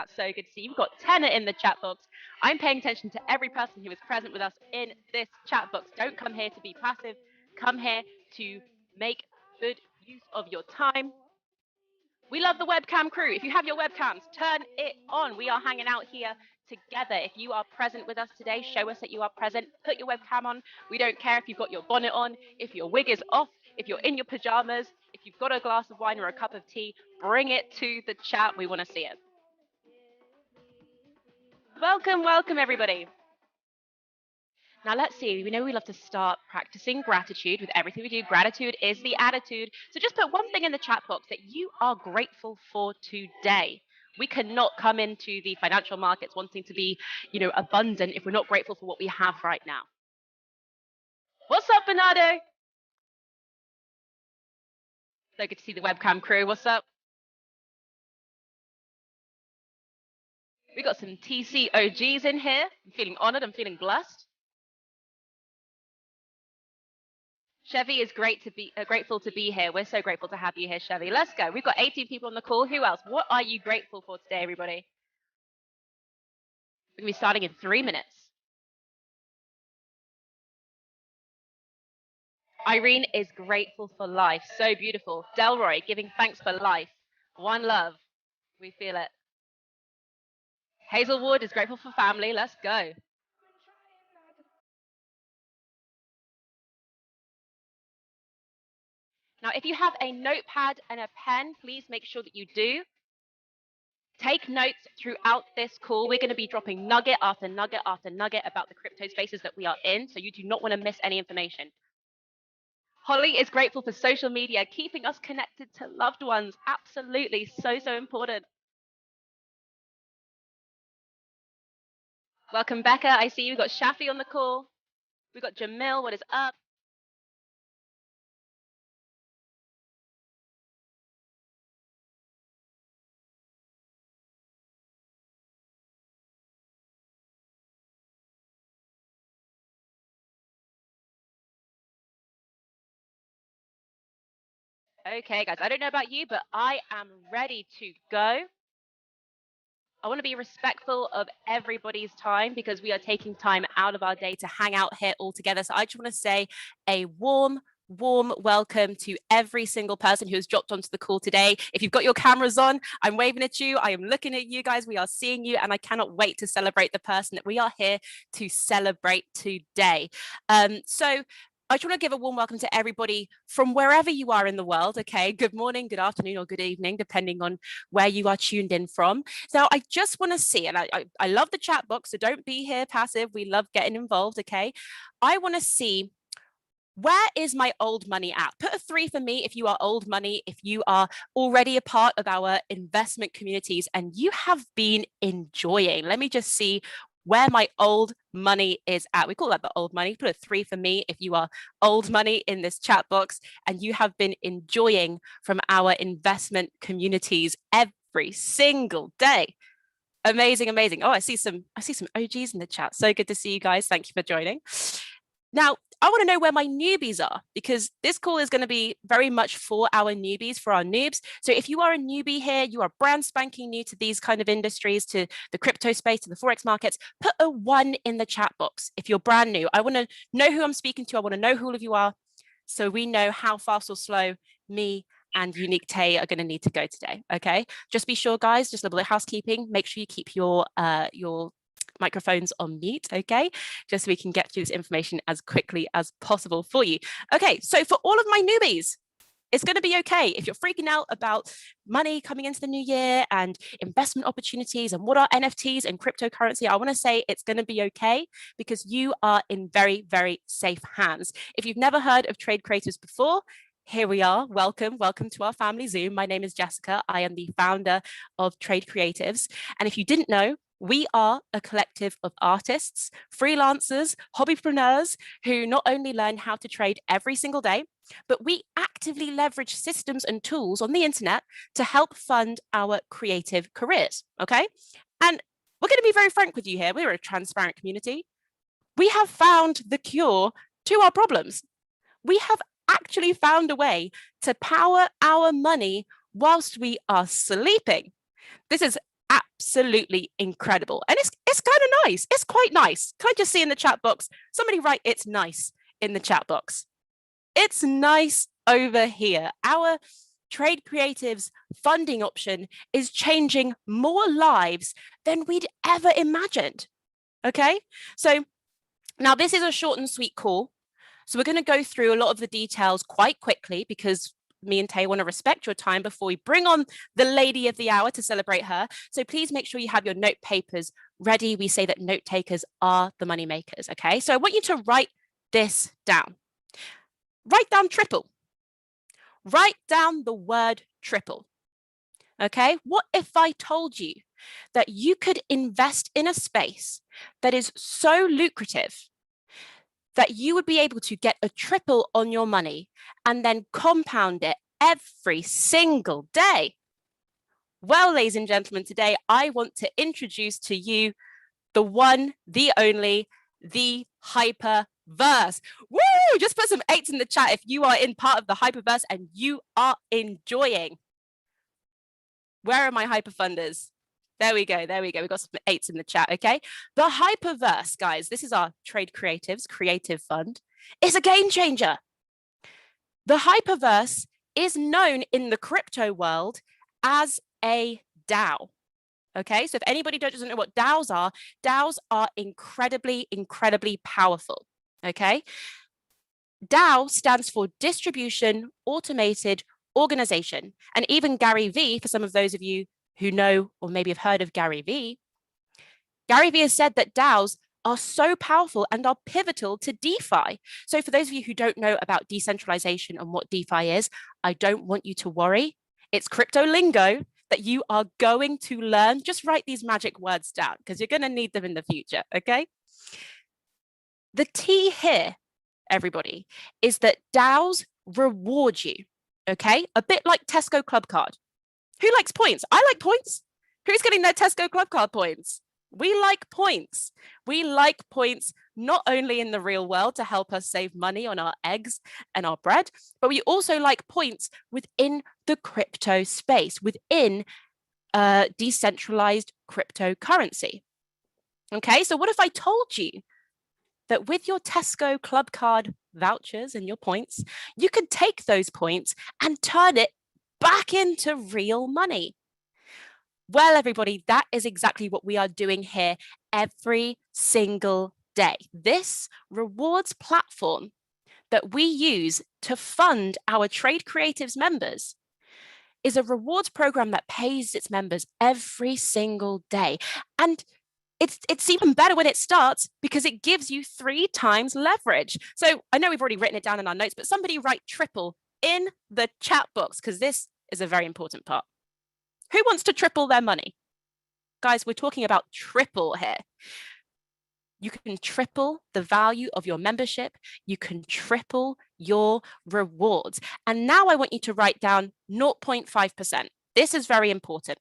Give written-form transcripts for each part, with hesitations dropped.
chat. So good to see you. We've got 10 in the chat box. I'm paying attention to every person who is present with us in this chat box. Don't come here to be passive. Come here to make good use of your time. We love the webcam crew. If you have your webcams, turn it on. We are hanging out here together. If you are present with us today, show us that you are present. Put your webcam on. We don't care if you've got your bonnet on, if your wig is off, if you're in your pajamas, if you've got a glass of wine or a cup of tea, bring it to the chat. We want to see it. Welcome, everybody. Now let's see, we know we love to start practicing gratitude with everything we do. Gratitude is the attitude. So just put one thing in the chat box that you are grateful for today. We cannot come into the financial markets wanting to be, abundant if we're not grateful for what we have right now. What's up, Bernardo? So good to see the webcam crew. What's up? We got some TC OGs in here. I'm feeling honored. I'm feeling blessed. Chevy is grateful to be here. We're so grateful to have you here, Chevy. Let's go. We've got 18 people on the call. Who else? What are you grateful for today, everybody? We're going to be starting in 3 minutes. Irene is grateful for life. So beautiful. Delroy, giving thanks for life. One love. We feel it. Hazelwood is grateful for family. Let's go. Now, if you have a notepad and a pen, please make sure that you do. Take notes throughout this call. We're going to be dropping nugget after nugget after nugget about the crypto spaces that we are in, so you do not want to miss any information. Holly is grateful for social media, keeping us connected to loved ones. Absolutely, so important. Welcome, Becca. I see you. We've got Shafi on the call. We've got Jamil. What is up? Okay, guys, I don't know about you, but I am ready to go. I want to be respectful of everybody's time because we are taking time out of our day to hang out here all together. So I just want to say a warm welcome to every single person who has dropped onto the call today. If you've got your cameras on, I'm waving at you. I am looking at you guys. We are seeing you, and I cannot wait to celebrate the person that we are here to celebrate today. So I just want to give a warm welcome to everybody from wherever you are in the world. Okay, good morning, good afternoon, or good evening, depending on where you are tuned in from. Now, I just want to see, and I love the chat box, so don't be here passive. We love getting involved. Okay, I want to see, where is my old money at? Put a 3 for me if you are old money, if you are already a part of our investment communities and you have been enjoying. Let me just see where my old money is at. We call that the old money. Put a 3 for me if you are old money in this chat box and you have been enjoying from our investment communities every single day. Amazing. Oh, I see some OGs in the chat. So good to see you guys. Thank you for joining. Now, I want to know where my newbies are, because this call is going to be very much for our newbies, for our noobs. So if you are a newbie here, you are brand spanking new to these kind of industries, to the crypto space, to the Forex markets, put a 1 in the chat box. If you're brand new, I want to know who I'm speaking to. I want to know who all of you are, so we know how fast or slow me and Unique Tay are going to need to go today. Okay, just be sure, guys, just a little bit of housekeeping. Make sure you keep your microphones on mute, okay, just so we can get through this information as quickly as possible for you. Okay, so for all of my newbies, it's going to be okay if you're freaking out about money coming into the new year and investment opportunities and what are NFTs and cryptocurrency. I want to say it's going to be okay because you are in very safe hands. If you've never heard of Trade Creators before, here we are. Welcome to our family Zoom. My name is Jessica. I am the founder of Trade Creatives. And if you didn't know, we are a collective of artists, freelancers, hobbypreneurs who not only learn how to trade every single day, but we actively leverage systems and tools on the internet to help fund our creative careers, okay? And we're going to be very frank with you here. We're a transparent community. We have found the cure to our problems. We have actually found a way to power our money whilst we are sleeping. This is absolutely incredible. And it's kind of nice. It's quite nice. Can I just see in the chat box? Somebody write "it's nice" in the chat box. It's nice over here. Our Trade Creatives funding option is changing more lives than we'd ever imagined. Okay, so now this is a short and sweet call. So we're going to go through a lot of the details quite quickly because me and Tay want to respect your time before we bring on the lady of the hour to celebrate her. So please make sure you have your note papers ready. We say that note takers are the money makers. Okay, so I want you to write this down. Write down triple. Write down the word triple. Okay, what if I told you that you could invest in a space that is so lucrative that you would be able to get a triple on your money and then compound it every single day? Well, ladies and gentlemen, today I want to introduce to you the one, the only, the Hyperverse. Woo! Just put some 8s in the chat if you are in part of the Hyperverse and you are enjoying. Where are my hyperfunders? There we go. There we go. We've got some 8s in the chat. Okay. The Hyperverse, guys, this is our Trade Creatives Creative Fund. It's a game changer. The Hyperverse is known in the crypto world as a DAO. Okay. So if anybody doesn't know what DAOs are incredibly, incredibly powerful. Okay. DAO stands for Distribution Automated Organization. And even Gary Vee, for some of those of you who know or maybe have heard of Gary Vee has said that DAOs are so powerful and are pivotal to DeFi. So for those of you who don't know about decentralization and what DeFi is, I don't want you to worry. It's crypto lingo that you are going to learn. Just write these magic words down because you're going to need them in the future, okay? The T here, everybody, is that DAOs reward you. Okay, a bit like Tesco Club Card. Who likes points? I like points. Who's getting their Tesco Club Card points? We like points. We like points not only in the real world to help us save money on our eggs and our bread, but we also like points within the crypto space, within decentralized cryptocurrency. Okay, so what if I told you that with your Tesco Club Card vouchers and your points, you could take those points and turn it back into real money? Well, everybody, that is exactly what we are doing here every single day. This rewards platform that we use to fund our Trade Creatives members is a rewards program that pays its members every single day. And it's even better when it starts because it gives you 3 times leverage. So I know we've already written it down in our notes, but somebody write triple in the chat box because this is a very important part. Who wants to triple their money? Guys, we're talking about triple here. You can triple the value of your membership. You can triple your rewards. And now I want you to write down 0.5%. This is very important.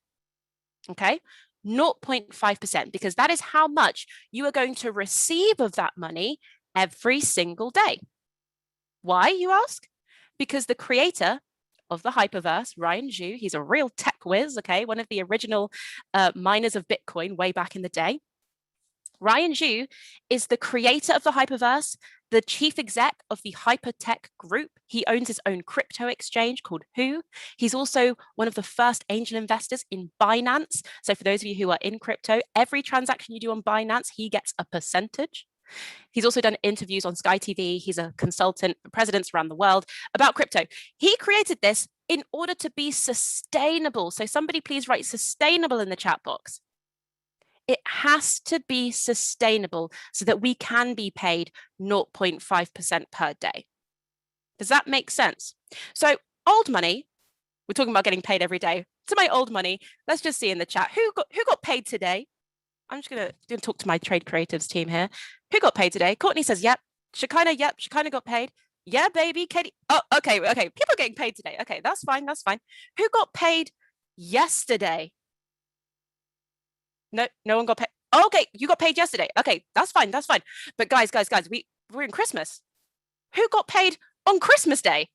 Okay. 0.5%, because that is how much you are going to receive of that money every single day. Why, you ask? Because the creator of the Hyperverse, Ryan Zhu, he's a real tech whiz, okay, one of the original miners of Bitcoin way back in the day. Ryan Zhu is the creator of the Hyperverse, the chief exec of the Hypertech Group. He owns his own crypto exchange called Who. He's also one of the first angel investors in Binance. So for those of you who are in crypto, every transaction you do on Binance, he gets a percentage. He's also done interviews on Sky TV. He's a consultant for presidents around the world about crypto. He created this in order to be sustainable. So somebody please write sustainable in the chat box. It has to be sustainable so that we can be paid 0.5% per day. Does that make sense? So old money, we're talking about getting paid every day. To my old money, let's just see in the chat. Who got paid today? I'm just gonna talk to my Trade Creatives team here. Who got paid today? Courtney says, yep. Shekinah, yep. Shekinah got paid. Yeah, baby. Katie. Oh, okay. People are getting paid today. Okay, that's fine. That's fine. Who got paid yesterday? No one got paid. Oh, okay, you got paid yesterday. Okay, that's fine. That's fine. But guys, we're in Christmas. Who got paid on Christmas Day?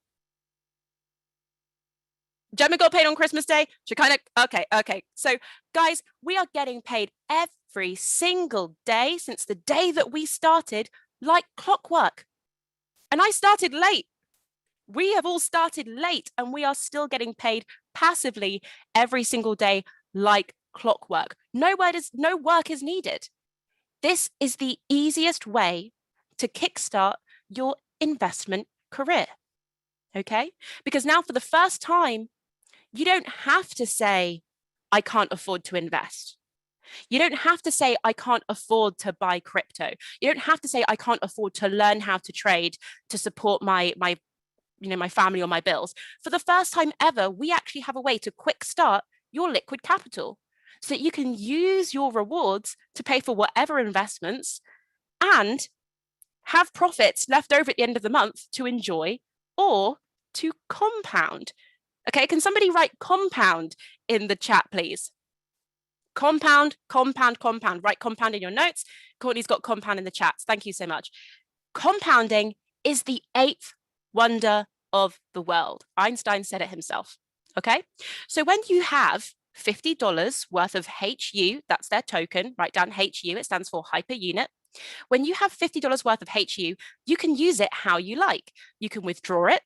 Gemma got paid on Christmas Day. She kind of, okay. So guys, we are getting paid every single day since the day that we started, like clockwork. And I started late. We have all started late and we are still getting paid passively every single day, like clockwork. No work is needed. This is the easiest way to kickstart your investment career. Okay? Because now for the first time, you don't have to say, I can't afford to invest. You don't have to say, I can't afford to buy crypto. You don't have to say, I can't afford to learn how to trade to support my family or my bills. For the first time ever, we actually have a way to quick start your liquid capital so that you can use your rewards to pay for whatever investments and have profits left over at the end of the month to enjoy or to compound. Okay, can somebody write compound in the chat, please? Compound. Write compound in your notes. Courtney's got compound in the chats. Thank you so much. Compounding is the 8th wonder of the world. Einstein said it himself. Okay, so when you have $50 worth of HU, that's their token, write down HU, it stands for hyper unit. When you have $50 worth of HU, you can use it how you like. You can withdraw it,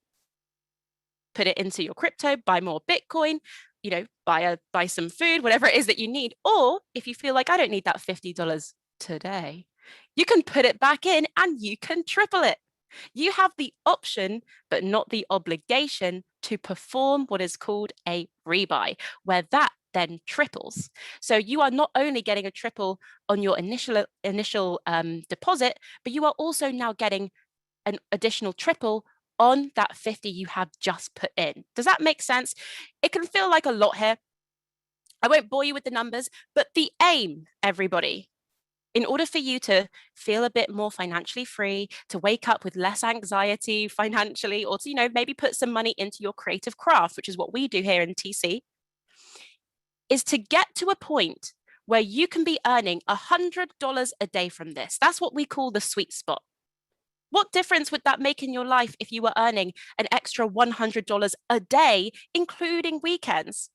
put it into your crypto, buy more Bitcoin, buy some food, whatever it is that you need. Or if you feel like I don't need that $50 today, you can put it back in and you can triple it. You have the option, but not the obligation to perform what is called a rebuy, where that then triples. So you are not only getting a triple on your initial deposit, but you are also now getting an additional triple on that 50 you have just put in. Does that make sense? It can feel like a lot here. I won't bore you with the numbers, but the aim, everybody, in order for you to feel a bit more financially free, to wake up with less anxiety financially, or to, maybe put some money into your creative craft, which is what we do here in TC, is to get to a point where you can be earning $100 a day from this. That's what we call the sweet spot. What difference would that make in your life if you were earning an extra $100 a day, including weekends?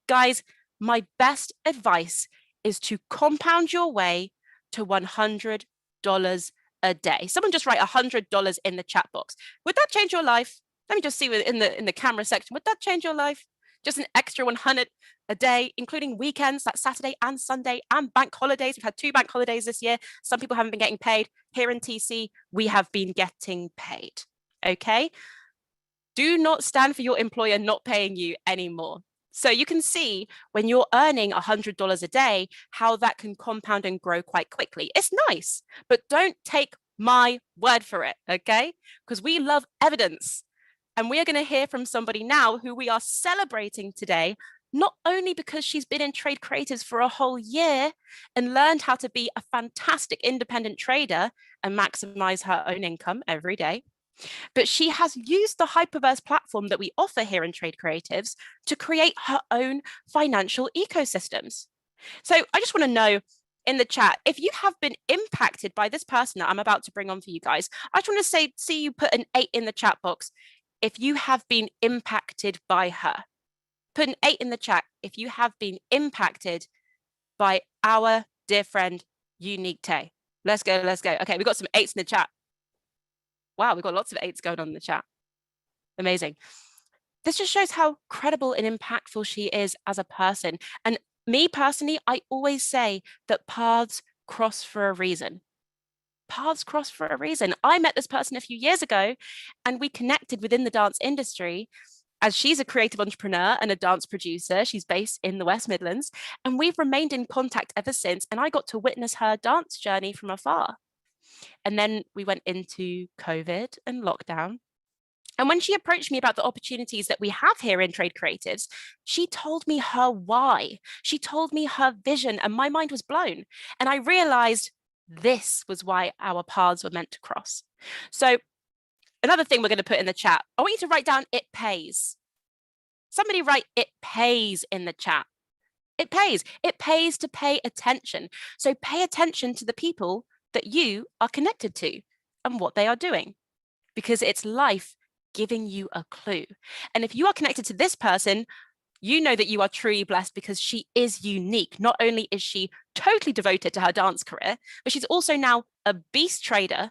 Guys, my best advice is to compound your way to $100 a day. Someone just write $100 in the chat box. Would that change your life? Let me just see in the camera section. Would that change your life? Just an extra 100 a day, including weekends, that's Saturday and Sunday, and bank holidays. We've had 2 bank holidays this year. Some people haven't been getting paid. Here in TC, we have been getting paid. Okay? Do not stand for your employer not paying you anymore. So you can see when you're earning $100 a day, how that can compound and grow quite quickly. It's nice, but don't take my word for it, okay? Because we love evidence. And we are going to hear from somebody now who we are celebrating today, not only because she's been in Trade Creatives for a whole year and learned how to be a fantastic independent trader and maximize her own income every day, but she has used the Hyperverse platform that we offer here in Trade Creatives to create her own financial ecosystems. So I just want to know in the chat, if you have been impacted by this person that I'm about to bring on for you guys, I just want to see you put an 8 in the chat box if you have been impacted by her. Put an 8 in the chat if you have been impacted by our dear friend, Unique Tay. Let's go. Okay, we've got some 8s in the chat. Wow, we've got lots of 8s going on in the chat. Amazing. This just shows how credible and impactful she is as a person. And me personally, I always say that paths cross for a reason. Paths cross for a reason. I met this person a few years ago and we connected within the dance industry, as she's a creative entrepreneur and a dance producer. She's based in the West Midlands, and we've remained in contact ever since. And I got to witness her dance journey from afar. And then we went into COVID and lockdown. And when she approached me about the opportunities that we have here in Trade Creatives, she told me her why. She told me her vision, and my mind was blown. And I realized this was why our paths were meant to cross. So another thing we're going to put in the chat, I want you to write down, it pays. Somebody write, it pays in the chat. It pays. It pays to pay attention. So pay attention to the people that you are connected to and what they are doing, because it's life giving you a clue. And if you are connected to this person, you know that you are truly blessed because she is unique. Not only is she totally devoted to her dance career, but she's also now a beast trader.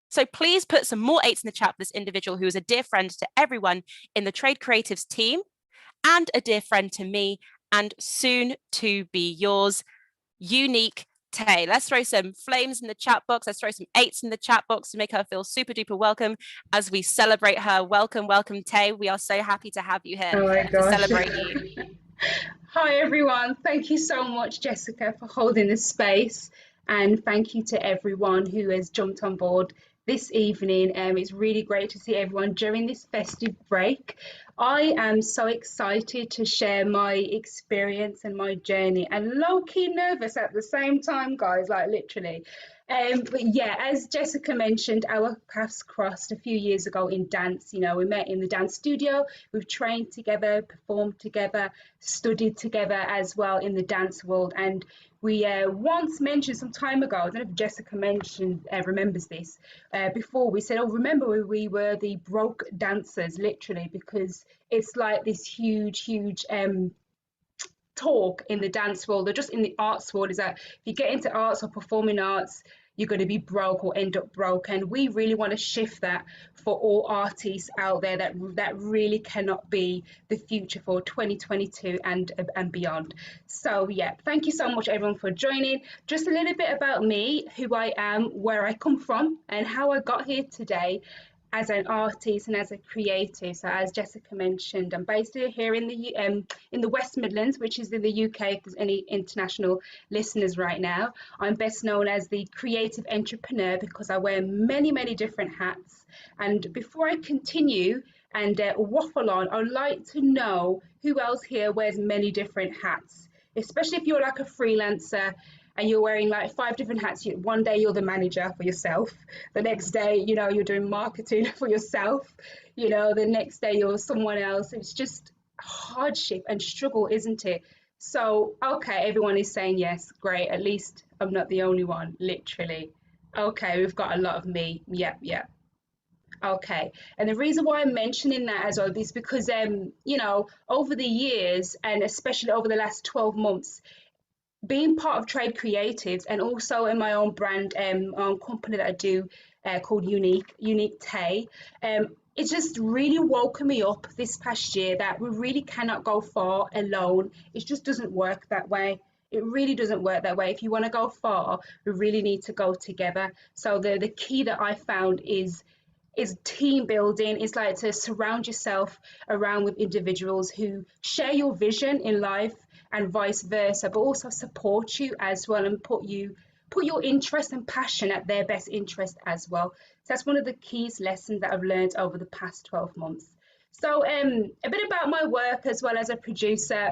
So please put some more 8s in the chat for this individual who is a dear friend to everyone in the Trade Creatives team and a dear friend to me and soon to be yours, Unique Tay. Let's throw some flames in the chat box. Let's throw some 8s in the chat box to make her feel super duper welcome as we celebrate her. Welcome, welcome, Tay. We are so happy to have you here to celebrate you. Hi, everyone. Thank you so much, Jessica, for holding this space. And thank you to everyone who has jumped on board this evening. It's really great to see everyone during this festive break. I am so excited to share my experience and my journey, and low-key nervous at the same time, guys, like literally. But yeah, as Jessica mentioned, our paths crossed a few years ago in dance. You know, we met in the dance studio, we've trained together, performed together, studied together as well in the dance world. And we once mentioned some time ago, I don't know if Jessica mentioned, remembers this, before we said, oh, remember we were the broke dancers, literally, because it's like this huge talk in the dance world or just in the arts world is that if you get into arts or performing arts, you're going to be broke or end up broke. And we really want to shift that for all artists out there, that really cannot be the future for 2022 and beyond. So yeah, thank you so much everyone for joining. Just a little bit about me, who I am, where I come from, and how I got here today as an artist and as a creative. So as Jessica mentioned, I'm based here in the West Midlands, which is in the UK, if there's any international listeners right now. I'm best known as the creative entrepreneur because I wear many different hats. And before I continue and waffle on, I'd like to know who else here wears many different hats, especially if you're like a freelancer and you're wearing like 5 different hats. One day you're the manager for yourself, the next day, you know, you're doing marketing for yourself, you know, the next day you're someone else. It's just hardship and struggle, isn't it? So, okay, everyone is saying yes, great. At least I'm not the only one, literally. Okay, we've got a lot of me. Yep. Okay, and the reason why I'm mentioning that as well is because, you know, over the years and especially over the last 12 months, being part of Trade Creatives and also in my own brand, own company that I do called Unique Tay, it's just really woken me up this past year that we really cannot go far alone. It just doesn't work that way. It really doesn't work that way. If you want to go far, we really need to go together. So the key that I found is team building. Is like to surround yourself around with individuals who share your vision in life and vice versa, but also support you as well and put your interest and passion at their best interest as well. So that's one of the keys lessons that I've learned over the past 12 months. So a bit about my work as well as a producer.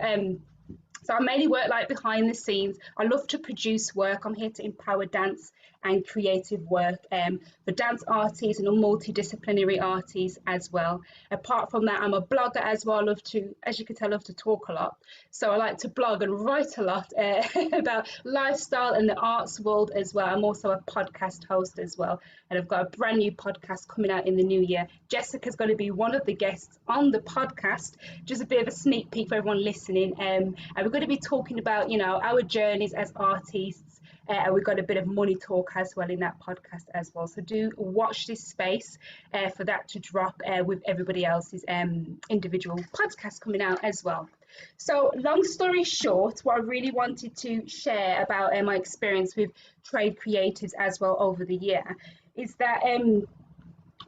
So I mainly work like behind the scenes. I love to produce work. I'm here to empower dance and creative work for dance artists and multidisciplinary artists as well. Apart from that, I'm a blogger as well. I love to, as you can tell, I love to talk a lot. So I like to blog and write a lot about lifestyle and the arts world as well. I'm also a podcast host as well. And I've got a brand new podcast coming out in the new year. Jessica's going to be one of the guests on the podcast. Just a bit of a sneak peek for everyone listening. And we're going to be talking about, you know, our journeys as artists. And we've got a bit of money talk as well in that podcast as well. So do watch this space for that to drop with everybody else's individual podcasts coming out as well. So long story short, what I really wanted to share about my experience with Trade Creatives as well over the year is that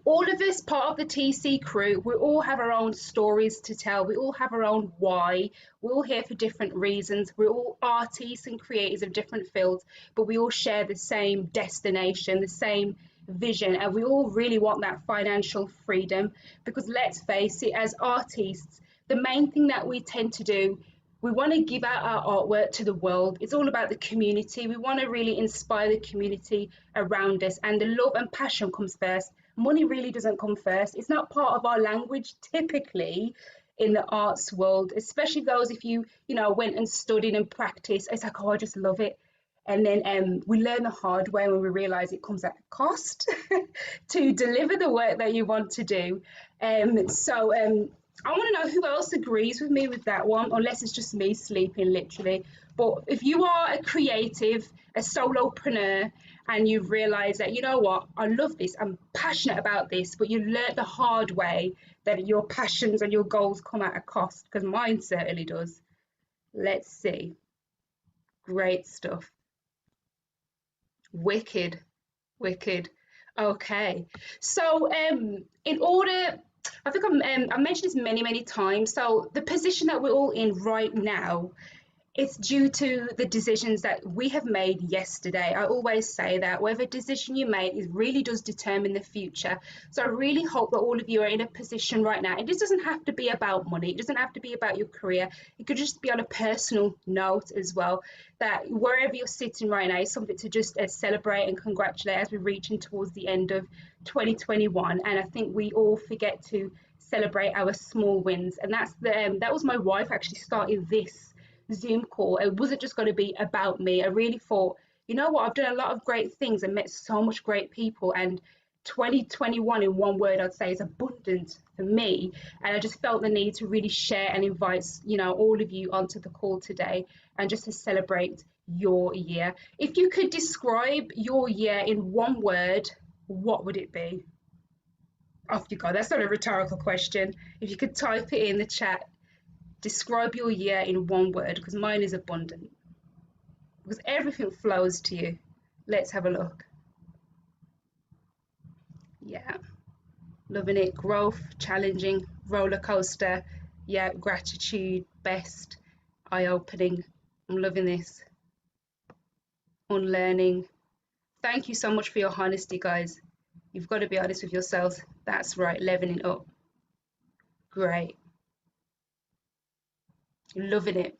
all of us, part of the TC crew, we all have our own stories to tell. We all have our own why. We're all here for different reasons. We're all artists and creators of different fields, but we all share the same destination, the same vision, and we all really want that financial freedom. Because let's face it, as artists, the main thing that we tend to do, we want to give out our artwork to the world. It's all about the community. We want to really inspire the community around us, and the love and passion comes first. Money really doesn't come first. It's not part of our language typically in the arts world, especially those if you know went and studied and practiced. It's like, oh, I just love it. And then we learn the hard way when we realize it comes at a cost to deliver the work that you want to do. I want to know who else agrees with me with that one, unless it's just me sleeping, literally. But if you are a creative, a solopreneur, and you've realized that, you know what, I love this, I'm passionate about this, but you learned the hard way that your passions and your goals come at a cost, because mine certainly does. Let's see. Great stuff. Wicked, wicked. Okay. So, in order, I think I've mentioned this many, many times. So, the position that we're all in right now, it's due to the decisions that we have made yesterday. I always say that whatever decision you make, it really does determine the future. So I really hope that all of you are in a position right now. And this doesn't have to be about money. It doesn't have to be about your career. It could just be on a personal note as well, that wherever you're sitting right now is something to just celebrate and congratulate as we're reaching towards the end of 2021. And I think we all forget to celebrate our small wins. And that was my wife actually starting this Zoom call. It wasn't just going to be about me. I really thought, you know what, I've done a lot of great things and met so much great people. And 2021, in one word, I'd say is abundant for me. And I just felt the need to really share and invite, all of you onto the call today and just to celebrate your year. If you could describe your year in one word, what would it be? Off you go. That's not a rhetorical question. If you could type it in the chat, describe your year in one word, because mine is abundant. Because everything flows to you. Let's have a look. Yeah, loving it. Growth, challenging, roller coaster. Yeah, gratitude, best, eye-opening. I'm loving this. Unlearning. Thank you so much for your honesty, guys. You've got to be honest with yourselves. That's right, leveling up. Great. Loving it.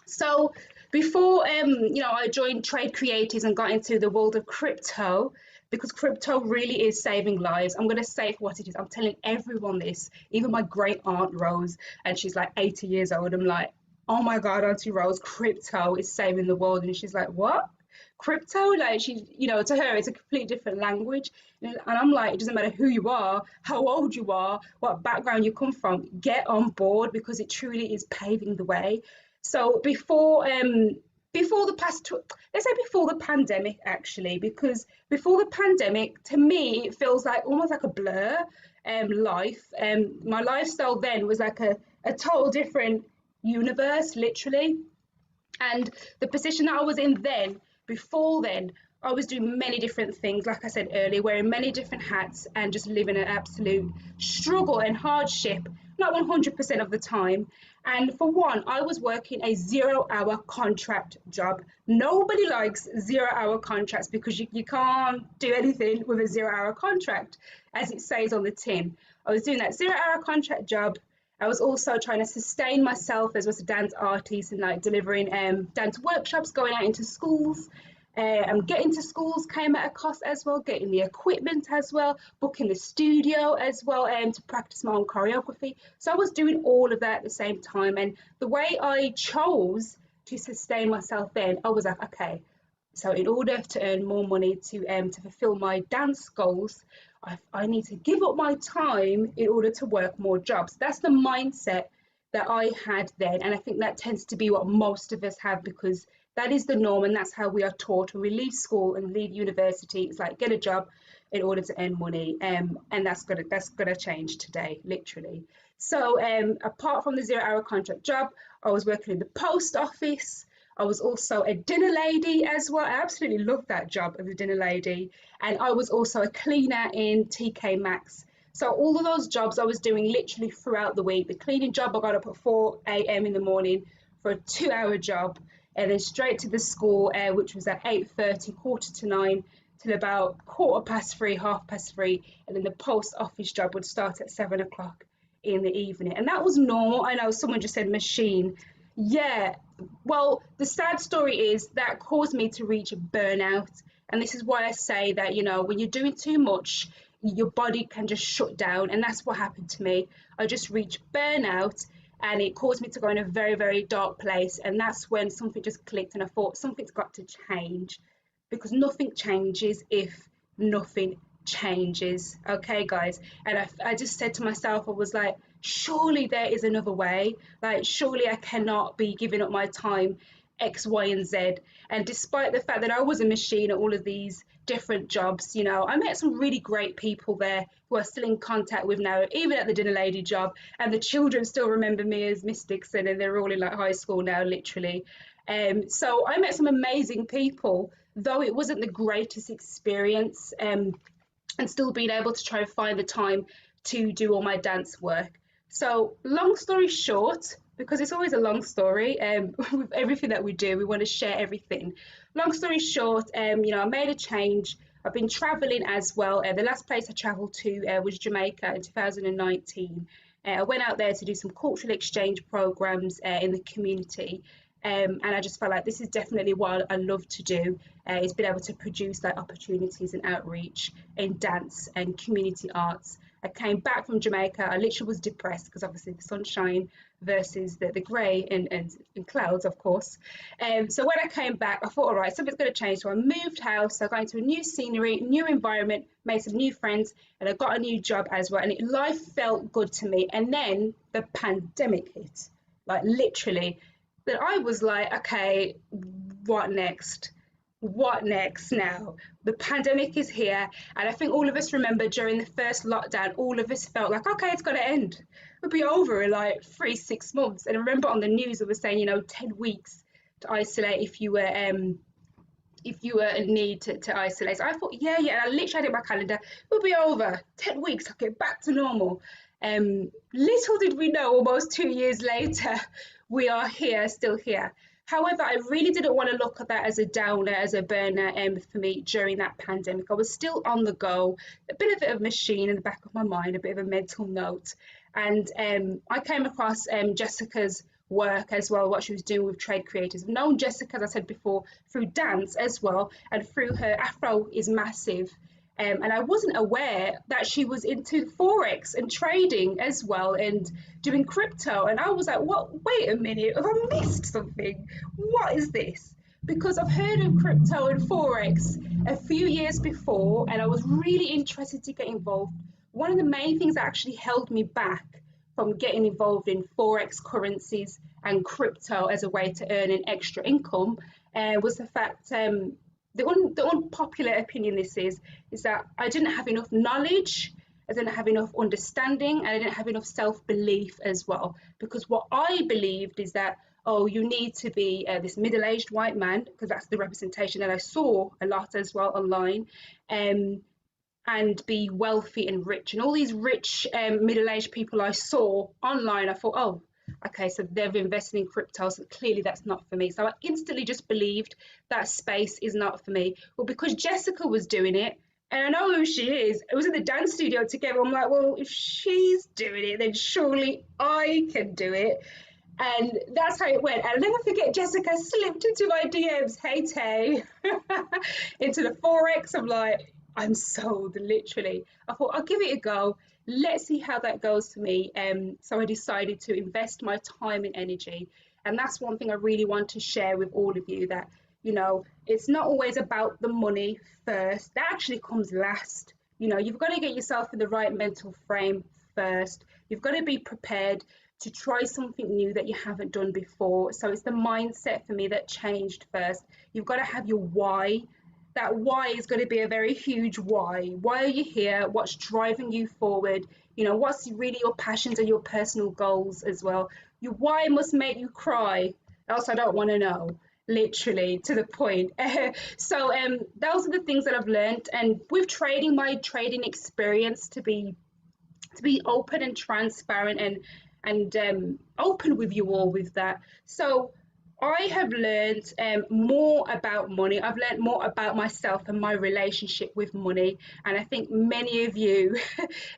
So before I joined Trade Creatives and got into the world of crypto, because crypto really is saving lives. I'm going to say it for what it is. I'm telling everyone this, even my great aunt Rose, and she's like 80 years old. I'm like, oh my God, Auntie Rose, crypto is saving the world. And she's like, what? Crypto? Like, she's, to her, it's a completely different language. And I'm like, it doesn't matter who you are, how old you are, what background you come from, get on board, because it truly is paving the way. So before before the pandemic, actually, because before the pandemic, to me, it feels like almost like a blur. Life. My lifestyle then was like a total different universe, literally. And the position that I was in then, before then, I was doing many different things, like I said earlier, wearing many different hats and just living an absolute struggle and hardship, not 100% of the time. And for one, I was working a 0-hour contract job. Nobody likes 0-hour contracts because you can't do anything with a 0-hour contract, as it says on the tin. I was doing that 0-hour contract job. I was also trying to sustain myself as a dance artist and like delivering dance workshops, going out into schools. Getting to schools came at a cost as well, getting the equipment as well, booking the studio as well, to practice my own choreography. So I was doing all of that at the same time. And the way I chose to sustain myself then, I was like, okay, so in order to earn more money to fulfill my dance goals, I need to give up my time in order to work more jobs. That's the mindset that I had then. And I think that tends to be what most of us have, because that is the norm and that's how we are taught when we leave school and leave university. It's like, get a job in order to earn money. And that's gonna change today, literally. So apart from the 0-hour contract job, I was working in the post office. I was also a dinner lady as well. I absolutely loved that job as a dinner lady. And I was also a cleaner in TK Maxx. So all of those jobs I was doing literally throughout the week. The cleaning job, I got up at 4 a.m. in the morning for a 2-hour job, and then straight to the school, which was at 8:30, 8:45, till about 3:15, 3:30. And then the post office job would start at 7 o'clock in the evening. And that was normal. I know someone just said machine. Yeah, well, the sad story is that caused me to reach burnout. And this is why I say that, when you're doing too much, your body can just shut down. And that's what happened to me. I just reached burnout. and it caused me to go in a very, very dark place. And that's when something just clicked, and I thought something's got to change, because nothing changes if nothing changes. Okay, guys. And I just said to myself, I was like, surely there is another way. Like, surely I cannot be giving up my time X, Y, and Z. And despite the fact that I was a machine at all of these different jobs, you know, I met some really great people there who are still in contact with now, even at the dinner lady job. And the children still remember me as Miss Dixon, and they're all in like high school now, literally. So I met some amazing people, though it wasn't the greatest experience, and still being able to try and find the time to do all my dance work. So, long story short, because it's always a long story, with everything that we do, we want to share everything. Long story short, you know, I made a change. I've been traveling as well. The last place I traveled to was Jamaica in 2019. I went out there to do some cultural exchange programs in the community. And I just felt like this is definitely what I love to do, is being able to produce like opportunities and outreach in dance and community arts. I came back from Jamaica. I literally was depressed because obviously the sunshine versus the grey and clouds, of course. So when I came back, I thought, all right, something's going to change. So I moved house. I got into a new scenery, new environment, made some new friends, and I got a new job as well. And life felt good to me. And then the pandemic hit, like literally. That I was like, okay, what next? What next now? The pandemic is here. And I think all of us remember during the first lockdown, all of us felt like, okay, it's got to end. It'll be over in like 3-6 months. And I remember on the news, it was saying, you know, 10 weeks to isolate if you were in need to isolate. So I thought, yeah. And I literally had it in my calendar, it'll be over. 10 weeks, I'll get back to normal. Little did we know, almost 2 years later, we are here, still here. However, I really didn't want to look at that as a downer, as a burner for me during that pandemic. I was still on the go, a bit of a machine in the back of my mind, a bit of a mental note. And I came across Jessica's work as well, what she was doing with trade creators. I've known Jessica, as I said before, through dance as well, and through her Afro is massive. And I wasn't aware that she was into Forex and trading as well and doing crypto. And I was like, what? Wait a minute, have I missed something? What is this? Because I've heard of crypto and Forex a few years before, and I was really interested to get involved. One of the main things that actually held me back from getting involved in Forex currencies and crypto as a way to earn an extra income was the fact the unpopular opinion this is that I didn't have enough knowledge, I didn't have enough understanding, and I didn't have enough self-belief as well. Because what I believed is that, oh, you need to be this middle-aged white man, because that's the representation that I saw a lot as well online, and be wealthy and rich. And all these rich middle-aged people I saw online, I thought, oh, okay, so they've invested in crypto, so clearly that's not for me. So I instantly just believed that space is not for me. Well, because Jessica was doing it, and I know who she is, it was in the dance studio together. I'm like, well, if she's doing it, then surely I can do it. And that's how it went. I'll never forget, Jessica slipped into my DMs, hey Tay, into the Forex. I'm like, I'm sold, literally. I thought, I'll give it a go. Let's see how that goes for me. So I decided to invest my time and energy. And that's one thing I really want to share with all of you, that, you know, it's not always about the money first. That actually comes last. You know, you've got to get yourself in the right mental frame first. You've got to be prepared to try something new that you haven't done before. So it's the mindset for me that changed first. You've got to have your why. That why is going to be a very huge why. Why are you here? What's driving you forward? You know, what's really your passions and your personal goals as well. Your why must make you cry, else I don't want to know, literally, to the point. So those are the things that I've learned. And with trading, my trading experience, to be open and transparent and open with you all with that. So I have learned more about money. I've learned more about myself and my relationship with money. And I think many of you,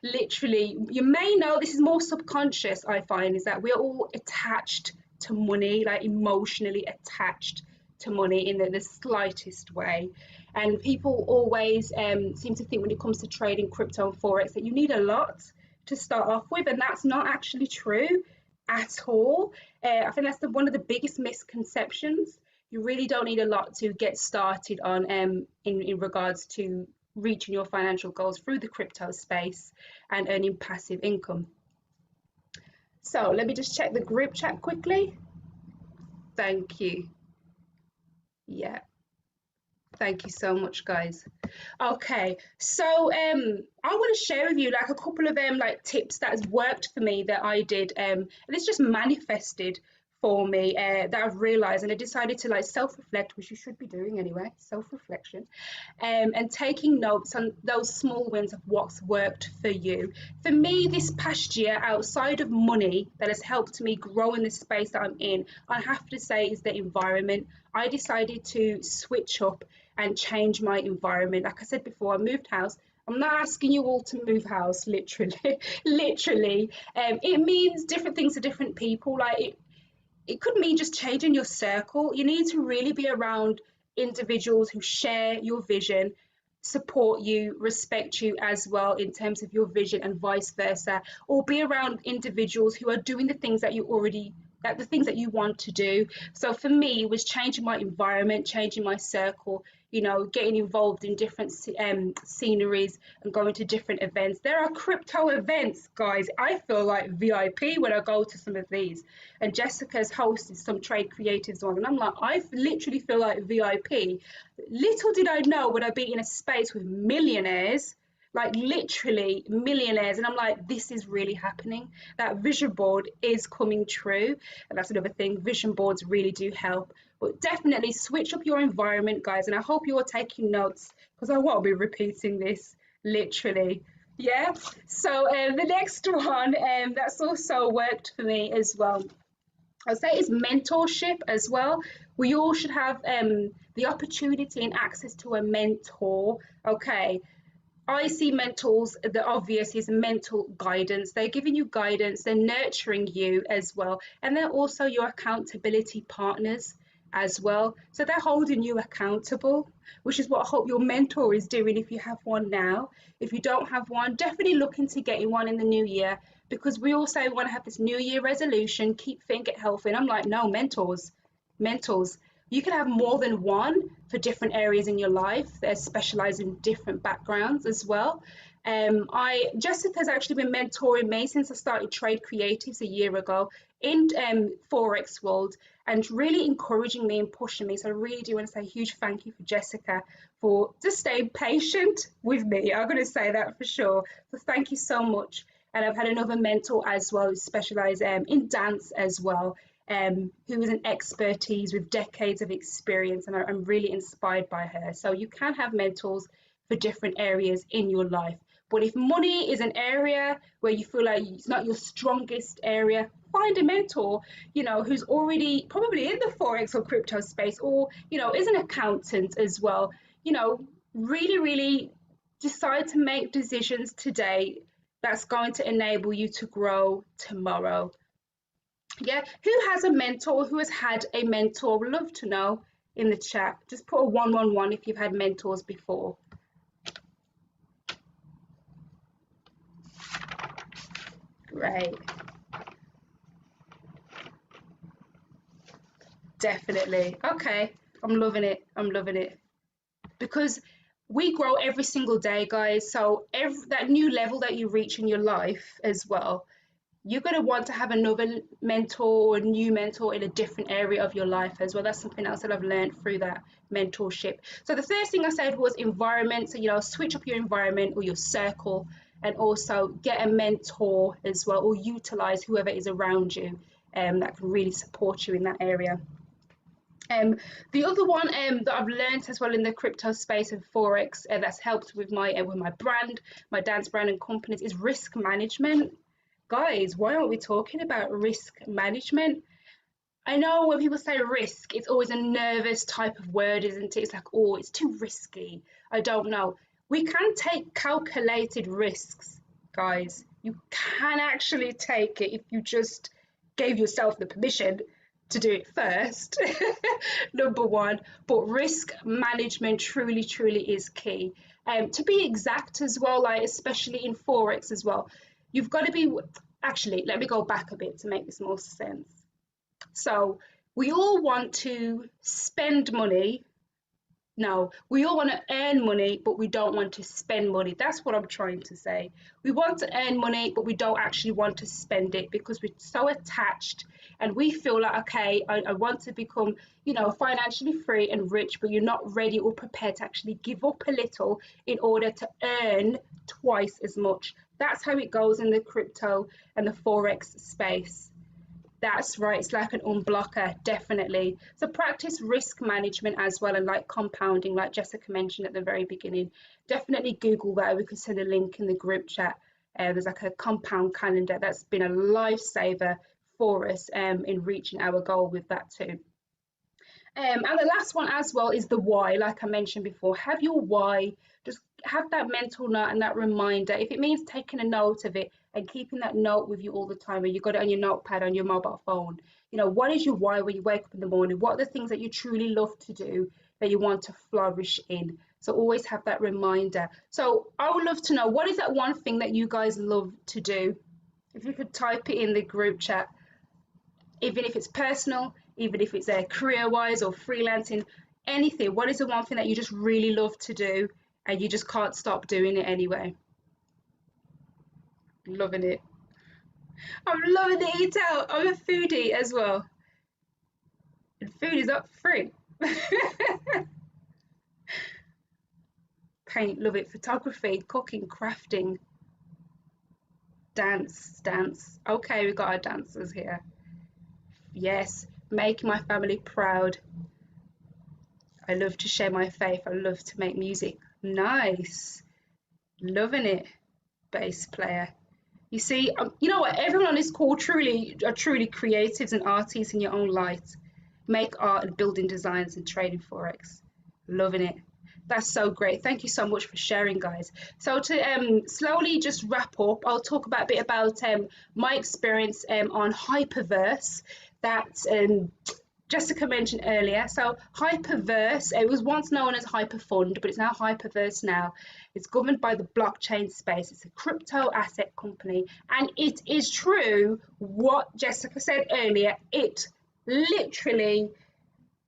literally, you may know this is more subconscious, I find, is that we're all attached to money, like emotionally attached to money in the slightest way. And people always seem to think when it comes to trading crypto and Forex that you need a lot to start off with. And that's not actually true. at all. I think that's one of the biggest misconceptions. You really don't need a lot to get started on in regards to reaching your financial goals through the crypto space and earning passive income. So let me just check the group chat quickly. Thank you. Yeah, thank you so much, guys. Okay, so I want to share with you like a couple of like tips that has worked for me that I did, and it's just manifested for me that I've realized, and I decided to like self-reflect, which you should be doing anyway, self-reflection, and taking notes on those small wins of what's worked for you. For me, this past year, outside of money, that has helped me grow in the space that I'm in, I have to say is the environment. I decided to switch up and change my environment. Like I said before, I moved house. I'm not asking you all to move house, literally, literally. It means different things to different people. Like it could mean just changing your circle. You need to really be around individuals who share your vision, support you, respect you as well in terms of your vision, and vice versa, or be around individuals who are doing the things that you already that the things that you want to do. So for me, it was changing my environment, changing my circle, you know, getting involved in different sceneries and going to different events. There are crypto events, guys. I feel like VIP when I go to some of these. And Jessica's hosted some trade creatives on, and I'm like, I literally feel like VIP. Little did I know, would I be in a space with millionaires, like literally millionaires, and I'm like, this is really happening. That vision board is coming true, and that's another thing. Vision boards really do help, but definitely switch up your environment, guys. And I hope you're taking notes because I won't be repeating this literally. Yeah. So the next one that's also worked for me as well, I'd say, is mentorship as well. We all should have the opportunity and access to a mentor. Okay, I see mentors, the obvious is mental guidance. They're giving you guidance, they're nurturing you as well, and they're also your accountability partners as well. So they're holding you accountable, which is what I hope your mentor is doing if you have one now. If you don't have one, definitely look into getting one in the new year, because we also want to have this new year resolution, keep fit and get healthy. And I'm like, no, mentors. You can have more than one for different areas in your life. They're specialized in different backgrounds as well. Jessica's actually been mentoring me since I started Trade Creatives a year ago in Forex world, and really encouraging me and pushing me. So I really do want to say a huge thank you for Jessica for just staying patient with me. I'm going to say that for sure. So thank you so much. And I've had another mentor as well who specializes in dance as well, who is an expertise with decades of experience, and I'm really inspired by her. So you can have mentors for different areas in your life. But if money is an area where you feel like it's not your strongest area, find a mentor, you know, who's already probably in the Forex or crypto space, or, you know, is an accountant as well. You know, really, really decide to make decisions today that's going to enable you to grow tomorrow. Yeah, who has a mentor? Who has had a mentor? Would love to know in the chat. Just put a 111 if you've had mentors before. Great. Definitely. Okay. I'm loving it. I'm loving it. Because we grow every single day, guys. So that new level that you reach in your life as well, you're going to want to have another mentor or a new mentor in a different area of your life as well. That's something else that I've learned through that mentorship. So the first thing I said was environment. So, you know, switch up your environment or your circle, and also get a mentor as well, or utilize whoever is around you that can really support you in that area. The other one that I've learned as well in the crypto space and Forex that's helped with my brand, my dance brand and companies, is risk management. Guys, why aren't we talking about risk management? I know when people say risk, it's always a nervous type of word, isn't it? It's like, oh, it's too risky. I don't know. We can take calculated risks, guys. You can actually take it if you just gave yourself the permission to do it first. Number one. But risk management truly, truly is key. To be exact as well, like especially in Forex as well, you've got to be Actually, let me go back a bit to make this more sense. So we all want to spend money. No, we all want to earn money, but we don't want to spend money. That's what I'm trying to say. We want to earn money, but we don't actually want to spend it because we're so attached and we feel like, okay, I want to become, financially free and rich, but you're not ready or prepared to actually give up a little in order to earn twice as much. That's how it goes in the crypto and the Forex space. That's right, it's like an unblocker, definitely. So practice risk management as well, and like compounding, like Jessica mentioned at the very beginning. Definitely Google that. We could send a link in the group chat. There's like a compound calendar that's been a lifesaver for us in reaching our goal with that too. And the last one as well is the why, like I mentioned before. Have your why, just have that mental note and that reminder. If it means taking a note of it and keeping that note with you all the time, or you got it on your notepad on your mobile phone, what is your why when you wake up in the morning? What are the things that you truly love to do that you want to flourish in? So always have that reminder. So I would love to know, what is that one thing that you guys love to do? If you could type it in the group chat, even if it's personal, even if it's career-wise or freelancing, anything. What is the one thing that you just really love to do and you just can't stop doing it anyway? Loving it. I'm loving the eat out. I'm a foodie as well. And food is up free. Paint, love it. Photography, cooking, crafting, dance. Okay, we got our dancers here. Yes, making my family proud. I love to share my faith. I love to make music. Nice. Loving it. Bass player. You see, you know what? Everyone on this call are truly creatives and artists in your own light. Make art and building designs and trading Forex. Loving it. That's so great. Thank you so much for sharing, guys. So to slowly just wrap up, I'll talk about a bit about my experience on Hyperverse. That Jessica mentioned earlier. So Hyperverse, it was once known as Hyperfund, but it's now Hyperverse now. It's governed by the blockchain space. It's a crypto asset company. And it is true what Jessica said earlier. It literally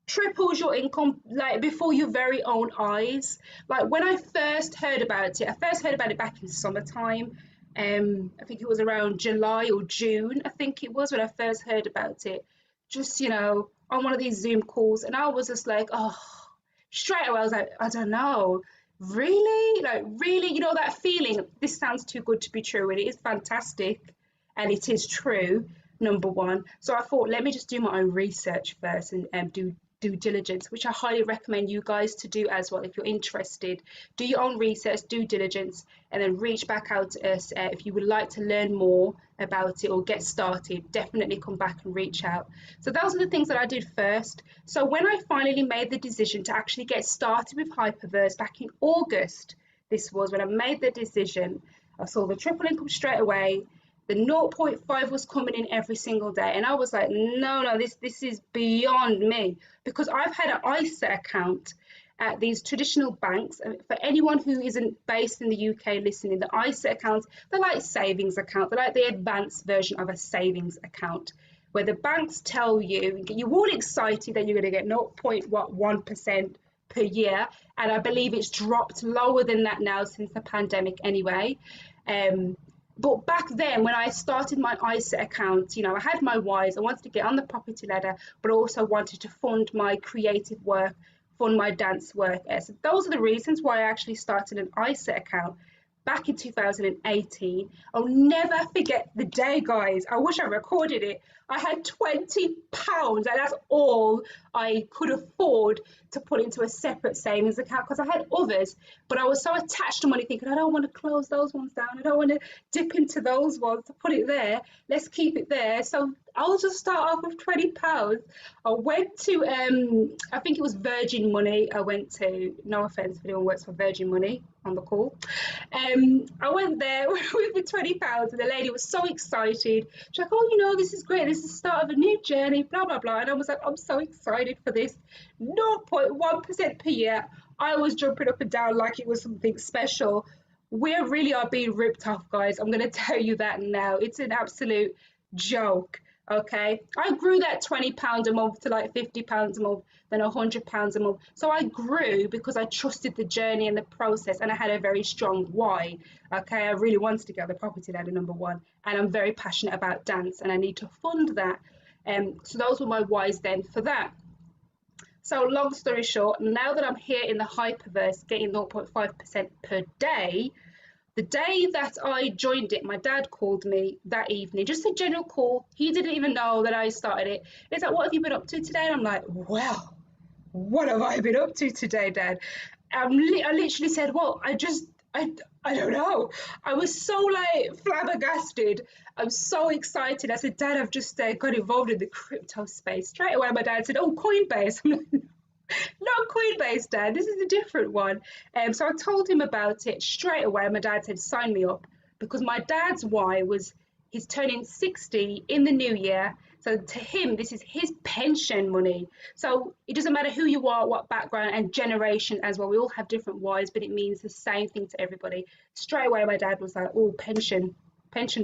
triples your income like before your very own eyes. Like when I first heard about it, back in summertime. I think it was around July or June, I think it was when I first heard about it. Just, on one of these Zoom calls, and I was just like, oh, straight away I was like, I don't know, really? Like, really, that feeling, this sounds too good to be true, and it is fantastic, and it is true, number one. So I thought, let me just do my own research first and do due diligence, which I highly recommend you guys to do as well. If you're interested, do your own research, due diligence, and then reach back out to us if you would like to learn more about it or get started. Definitely come back and reach out. So those are the things that I did first. So when I finally made the decision to actually get started with Hyperverse back in August, this was when I made the decision. I saw the triple income straight away. The 0.5 was coming in every single day, and I was like, no, this is beyond me, because I've had an ISA account at these traditional banks. And for anyone who isn't based in the UK listening, the ISA accounts, they're like savings accounts. They're like the advanced version of a savings account, where the banks tell you, get you all excited that you're going to get 0.1% per year, and I believe it's dropped lower than that now since the pandemic anyway. But back then, when I started my ISA account, I had my whys. I wanted to get on the property ladder, but also wanted to fund my creative work, fund my dance work. So those are the reasons why I actually started an ISA account back in 2018. I'll never forget the day, guys. I wish I recorded it. I had £20, and that's all I could afford to put into a separate savings account, because I had others, but I was so attached to money, thinking I don't want to close those ones down. I don't want to dip into those ones to put it there. Let's keep it there. So I'll just start off with £20. I went to, I think it was Virgin Money. I went to, no offense if anyone works for Virgin Money on the call. I went there with the £20, and the lady was so excited. She's like, oh, this is great. This is the start of a new journey, blah, blah, blah. And I was like, I'm so excited for this. 0.1% per year. I was jumping up and down like it was something special. we really are being ripped off, guys. I'm going to tell you that now. It's an absolute joke. Okay, I grew that £20 a month to like £50 a month, then £100 a month. So I grew because I trusted the journey and the process, and I had a very strong why. Okay, I really wanted to get the property ladder, number one, and I'm very passionate about dance, and I need to fund that. So those were my whys then for that. So long story short, now that I'm here in the hyperverse, getting 0.5% per day, the day that I joined it, my dad called me that evening, just a general call. He didn't even know that I started it. He's like, "What have you been up to today?" And I'm like, "Well, what have I been up to today, Dad?" I literally said, "Well, I don't know." I was so like flabbergasted. I'm so excited. I said, "Dad, I've just got involved in the crypto space." Straight away, my dad said, "Oh, Coinbase." I'm like, "Not Coinbase, Dad. This is a different one." So I told him about it straight away. My dad said, "Sign me up," because my dad's why was he's turning 60 in the new year. So to him, this is his pension money. So it doesn't matter who you are, what background and generation as well. We all have different whys, but it means the same thing to everybody. Straight away, my dad was like, "Oh, pension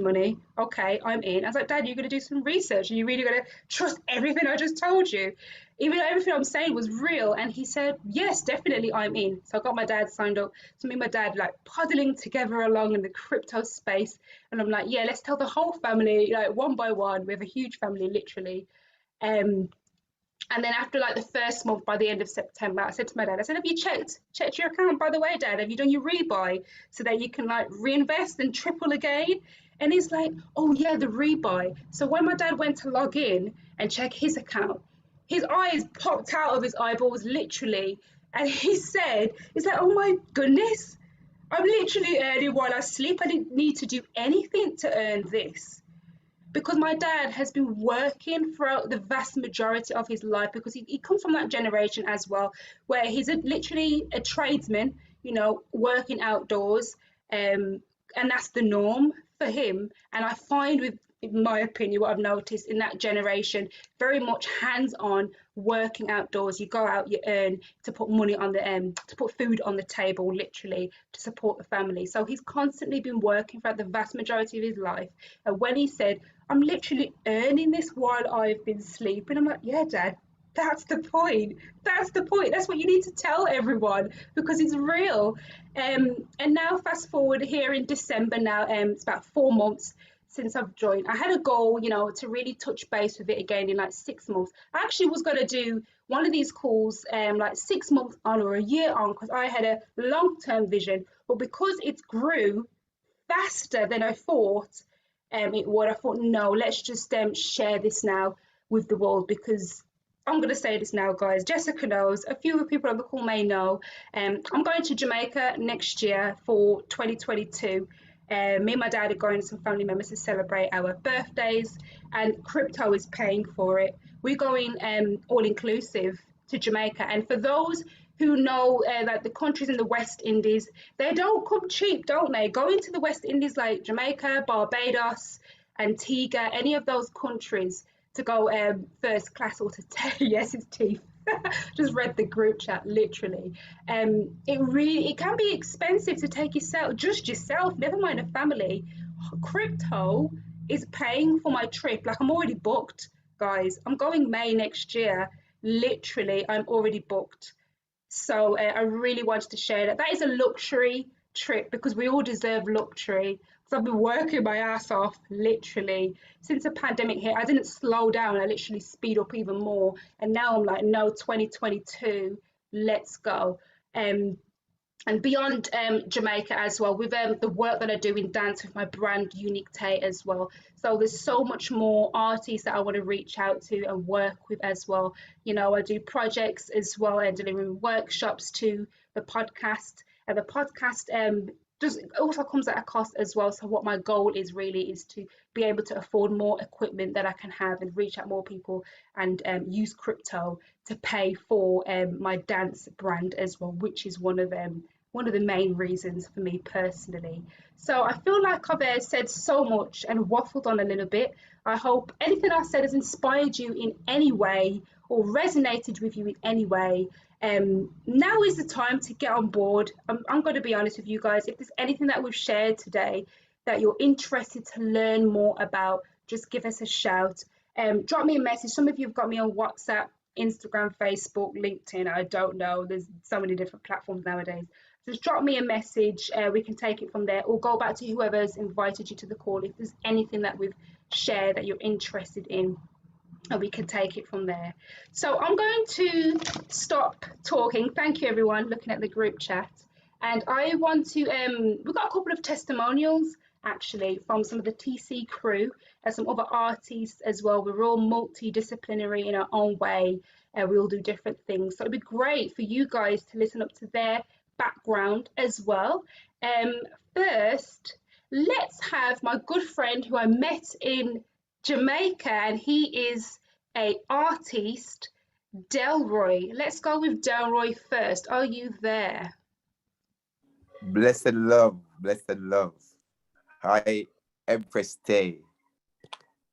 money. Okay, I'm in." I was like, "Dad, you're going to do some research. Are you really going to trust everything I just told you? Even though everything I'm saying was real?" And he said, "Yes, definitely, I'm in." So I got my dad signed up. So me and my dad like puddling together along in the crypto space. And I'm like, "Yeah, let's tell the whole family, like one by one." We have a huge family, literally. Um, and then after like the first month, by the end of September, I said to my dad, I said, "Have you checked your account, by the way, Dad? Have you done your rebuy so that you can like reinvest and triple again?" And he's like, "Oh yeah, the rebuy." So when my dad went to log in and check his account, his eyes popped out of his eyeballs, literally. And he said, he's like, "Oh my goodness, I'm literally earning while I sleep. I didn't need to do anything to earn this." Because my dad has been working throughout the vast majority of his life, because he comes from that generation as well, where he's literally a tradesman, working outdoors, and that's the norm for him. And I find, with in my opinion, what I've noticed in that generation, very much hands-on, working outdoors. You go out, you earn to put money on to put food on the table, literally, to support the family. So he's constantly been working throughout the vast majority of his life. And when he said, "I'm literally earning this while I've been sleeping," I'm like, "Yeah, Dad, that's the point. That's the point. That's what you need to tell everyone, because it's real." And now, fast forward here in December now, it's about 4 months since I've joined. I had a goal, to really touch base with it again in like 6 months. I actually was going to do one of these calls like 6 months on or a year on, because I had a long-term vision. But because it grew faster than I thought it would, I thought, no, let's just share this now with the world, because I'm going to say this now, guys. Jessica knows, a few of the people on the call may know. I'm going to Jamaica next year for 2022. Me and my dad are going with some family members to celebrate our birthdays, and crypto is paying for it. We're going all inclusive to Jamaica. And for those who know like the countries in the West Indies, they don't come cheap, don't they? Going to the West Indies like Jamaica, Barbados, Antigua, any of those countries, to go first class, or to yes, it's teeth. Just read the group chat, literally. It can be expensive to take yourself, never mind a family. Crypto is paying for my trip. Like, I'm already booked, guys. I'm going May next year. Literally, I'm already booked. So I really wanted to share that. That is a luxury trip, because we all deserve luxury. So I've been working my ass off, literally, since the pandemic hit. I didn't slow down. I literally speed up even more. And now I'm like, no, 2022, let's go. And beyond Jamaica as well, with the work that I do in dance with my brand Unique Tay as well. So there's so much more artists that I want to reach out to and work with as well. I do projects as well, and delivering workshops to the podcast. And the podcast just also comes at a cost as well. So what my goal is really is to be able to afford more equipment that I can have, and reach out more people, and use crypto to pay for my dance brand as well, which is one of the main reasons for me personally. So I feel like I've said so much and waffled on a little bit. I hope anything I said has inspired you in any way, or resonated with you in any way. Now is the time to get on board. I'm going to be honest with you guys. If there's anything that we've shared today that you're interested to learn more about, just give us a shout. Drop me a message. Some of you have got me on WhatsApp, Instagram, Facebook, LinkedIn. I don't know. There's so many different platforms nowadays. Just drop me a message. We can take it from there, or go back to whoever's invited you to the call. If there's anything that we've shared that you're interested in, and we can take it from there. So I'm going to stop talking. Thank you, everyone, looking at the group chat. And I want to, we've got a couple of testimonials actually from some of the TC crew and some other artists as well. We're all multidisciplinary in our own way, and we all do different things. So it'd be great for you guys to listen up to their background as well. First, let's have my good friend who I met in Jamaica, and he is a artist, Delroy. Let's go with Delroy first. Are you there? Blessed love, blessed love. Hi, Empress Tay.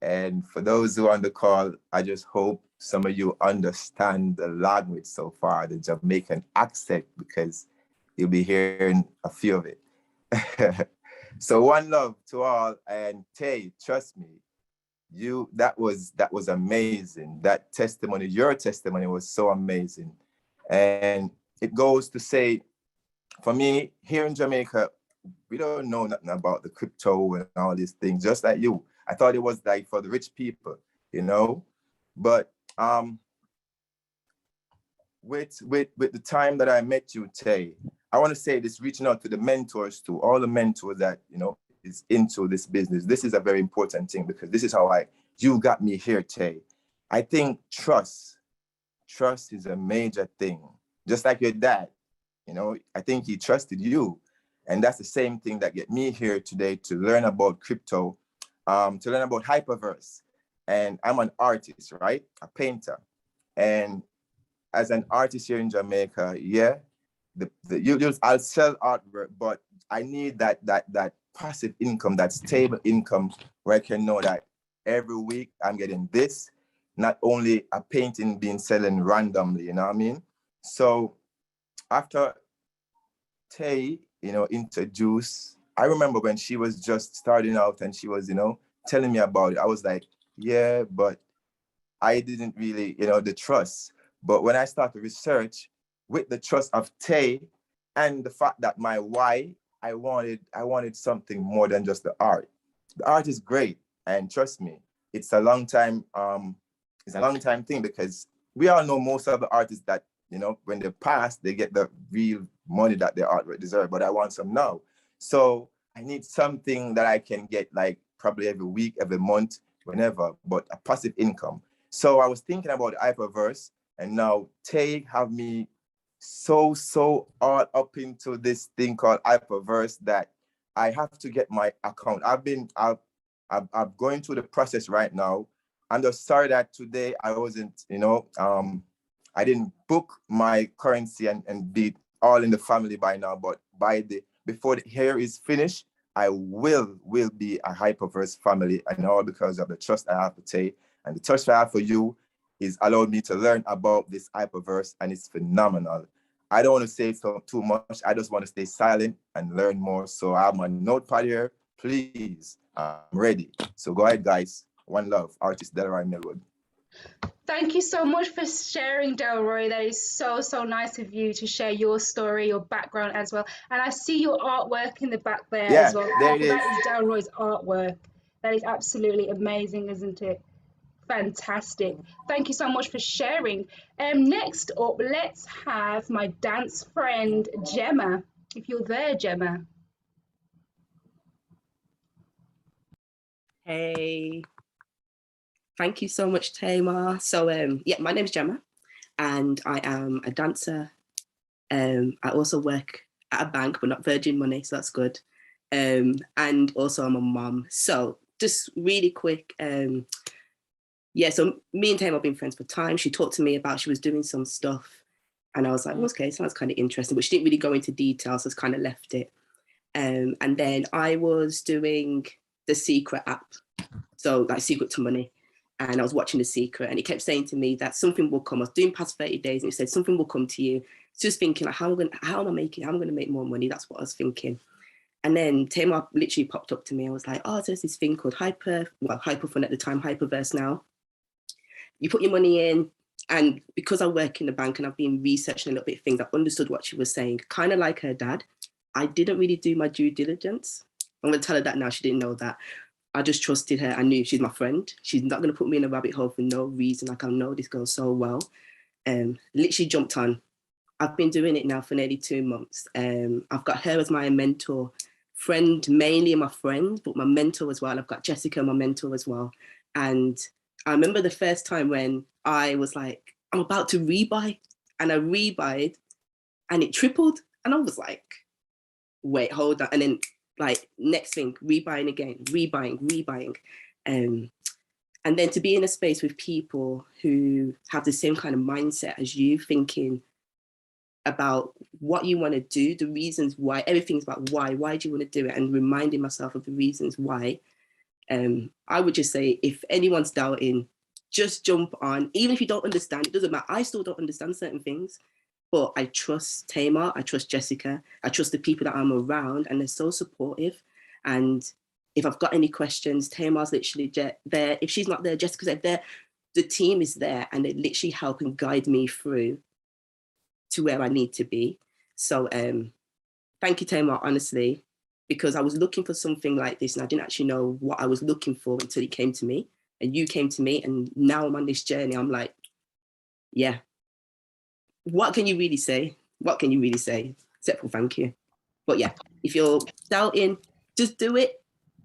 And for those who are on the call, I just hope some of you understand the language so far, the Jamaican accent, because you'll be hearing a few of it. So one love to all, and Tay, trust me, that was amazing. That testimony, your testimony was so amazing. And it goes to say, for me, here in Jamaica, we don't know nothing about the crypto and all these things, just like you. I thought it was like for the rich people, you know? But with the time that I met you, Tay, I want to say this, reaching out to the mentors, to all the mentors that, you know, is into this business. This is a very important thing, because this is how you got me here, Tay. I think trust is a major thing. Just like your dad, you know, I think he trusted you. And that's the same thing that get me here today, to learn about crypto, to learn about Hyperverse. And I'm an artist, right? A painter. And as an artist here in Jamaica, yeah, I'll sell artwork, but I need that passive income, that stable income, where I can know that every week I'm getting this, not only a painting being selling randomly, you know what I mean? So after Tay, you know, introduced, I remember when she was just starting out and she was, you know, telling me about it, I was like, yeah, but I didn't really, you know, the trust. But when I started research with the trust of Tay and the fact that my why, I wanted something more than just the art. The art is great, and trust me, it's a long time thing, because we all know most of the artists that, you know, when they pass, they get the real money that their artwork deserve, but I want some now. So I need something that I can get like probably every week, every month, whenever, but a passive income. So I was thinking about Hyperverse, and now Tay have me so all up into this thing called Hyperverse that I have to get my account. I'm going through the process right now. I'm just sorry that today I wasn't, you know, I didn't book my currency and be all in the family by now, but before the year is finished, I will be a Hyperverse family, and all because of the trust I have to take. And the trust I have for you is allowed me to learn about this Hyperverse, and it's phenomenal. I don't want to say too much. I just want to stay silent and learn more. So I have my notepad here. Please, I'm ready. So go ahead, guys. One love, artist Delroy Millwood. Thank you so much for sharing, Delroy. That is so nice of you to share your story, your background as well. And I see your artwork in the back there as well. There it is. That is Delroy's artwork. That is absolutely amazing, isn't it? Fantastic. Thank you so much for sharing. Next up, let's have my dance friend, Gemma. If you're there, Gemma. Hey. Thank you so much, Tamar. So, yeah, my name is Gemma, and I am a dancer. I also work at a bank, but not Virgin Money, so that's good. And also I'm a mom. So just really quick, yeah, so me and Tamar have been friends for time. She talked to me about, she was doing some stuff, and I was like, okay, sounds kind of interesting, but she didn't really go into details, so I just kind of left it. And then I was doing the Secret app, so like Secret to Money. and I was watching The Secret, and it kept saying to me that something will come. I was doing past 30 days, and it said something will come to you. Just thinking, like, how am I going to make more money? That's what I was thinking. And then Tamar literally popped up to me. I was like, oh, there's this thing called Hyperfund at the time, Hyperverse now. You put your money in, and because I work in the bank and I've been researching a little bit of things, I understood what she was saying. Kind of like her dad, I didn't really do my due diligence. I'm going to tell her that now. She didn't know that. I just trusted her. I knew she's my friend. She's not going to put me in a rabbit hole for no reason. Like, I know this girl so well. Literally jumped on. I've been doing it now for nearly 2 months. I've got her as my mentor, friend, mainly my friend, but my mentor as well. I've got Jessica, my mentor as well. And I remember the first time when I was like, I'm about to rebuy, and I rebuyed and it tripled. And I was like, wait, hold on. And then, like, next thing, rebuying again, rebuying. And then to be in a space with people who have the same kind of mindset as you, thinking about what you want to do, the reasons why, everything's about why do you want to do it, and reminding myself of the reasons why. I would just say, if anyone's doubting, just jump on. Even if you don't understand, it doesn't matter. I still don't understand certain things, but I trust Tamar, I trust Jessica, I trust the people that I'm around, and they're so supportive. And if I've got any questions, Tamar's literally there. If she's not there, Jessica's there. The team is there, and they literally help and guide me through to where I need to be. So thank you, Tamar, honestly, because I was looking for something like this and I didn't actually know what I was looking for until it came to me, and you came to me, and now I'm on this journey. I'm like, yeah, what can you really say? What can you really say? Except for thank you. But yeah, if you're doubting, just do it.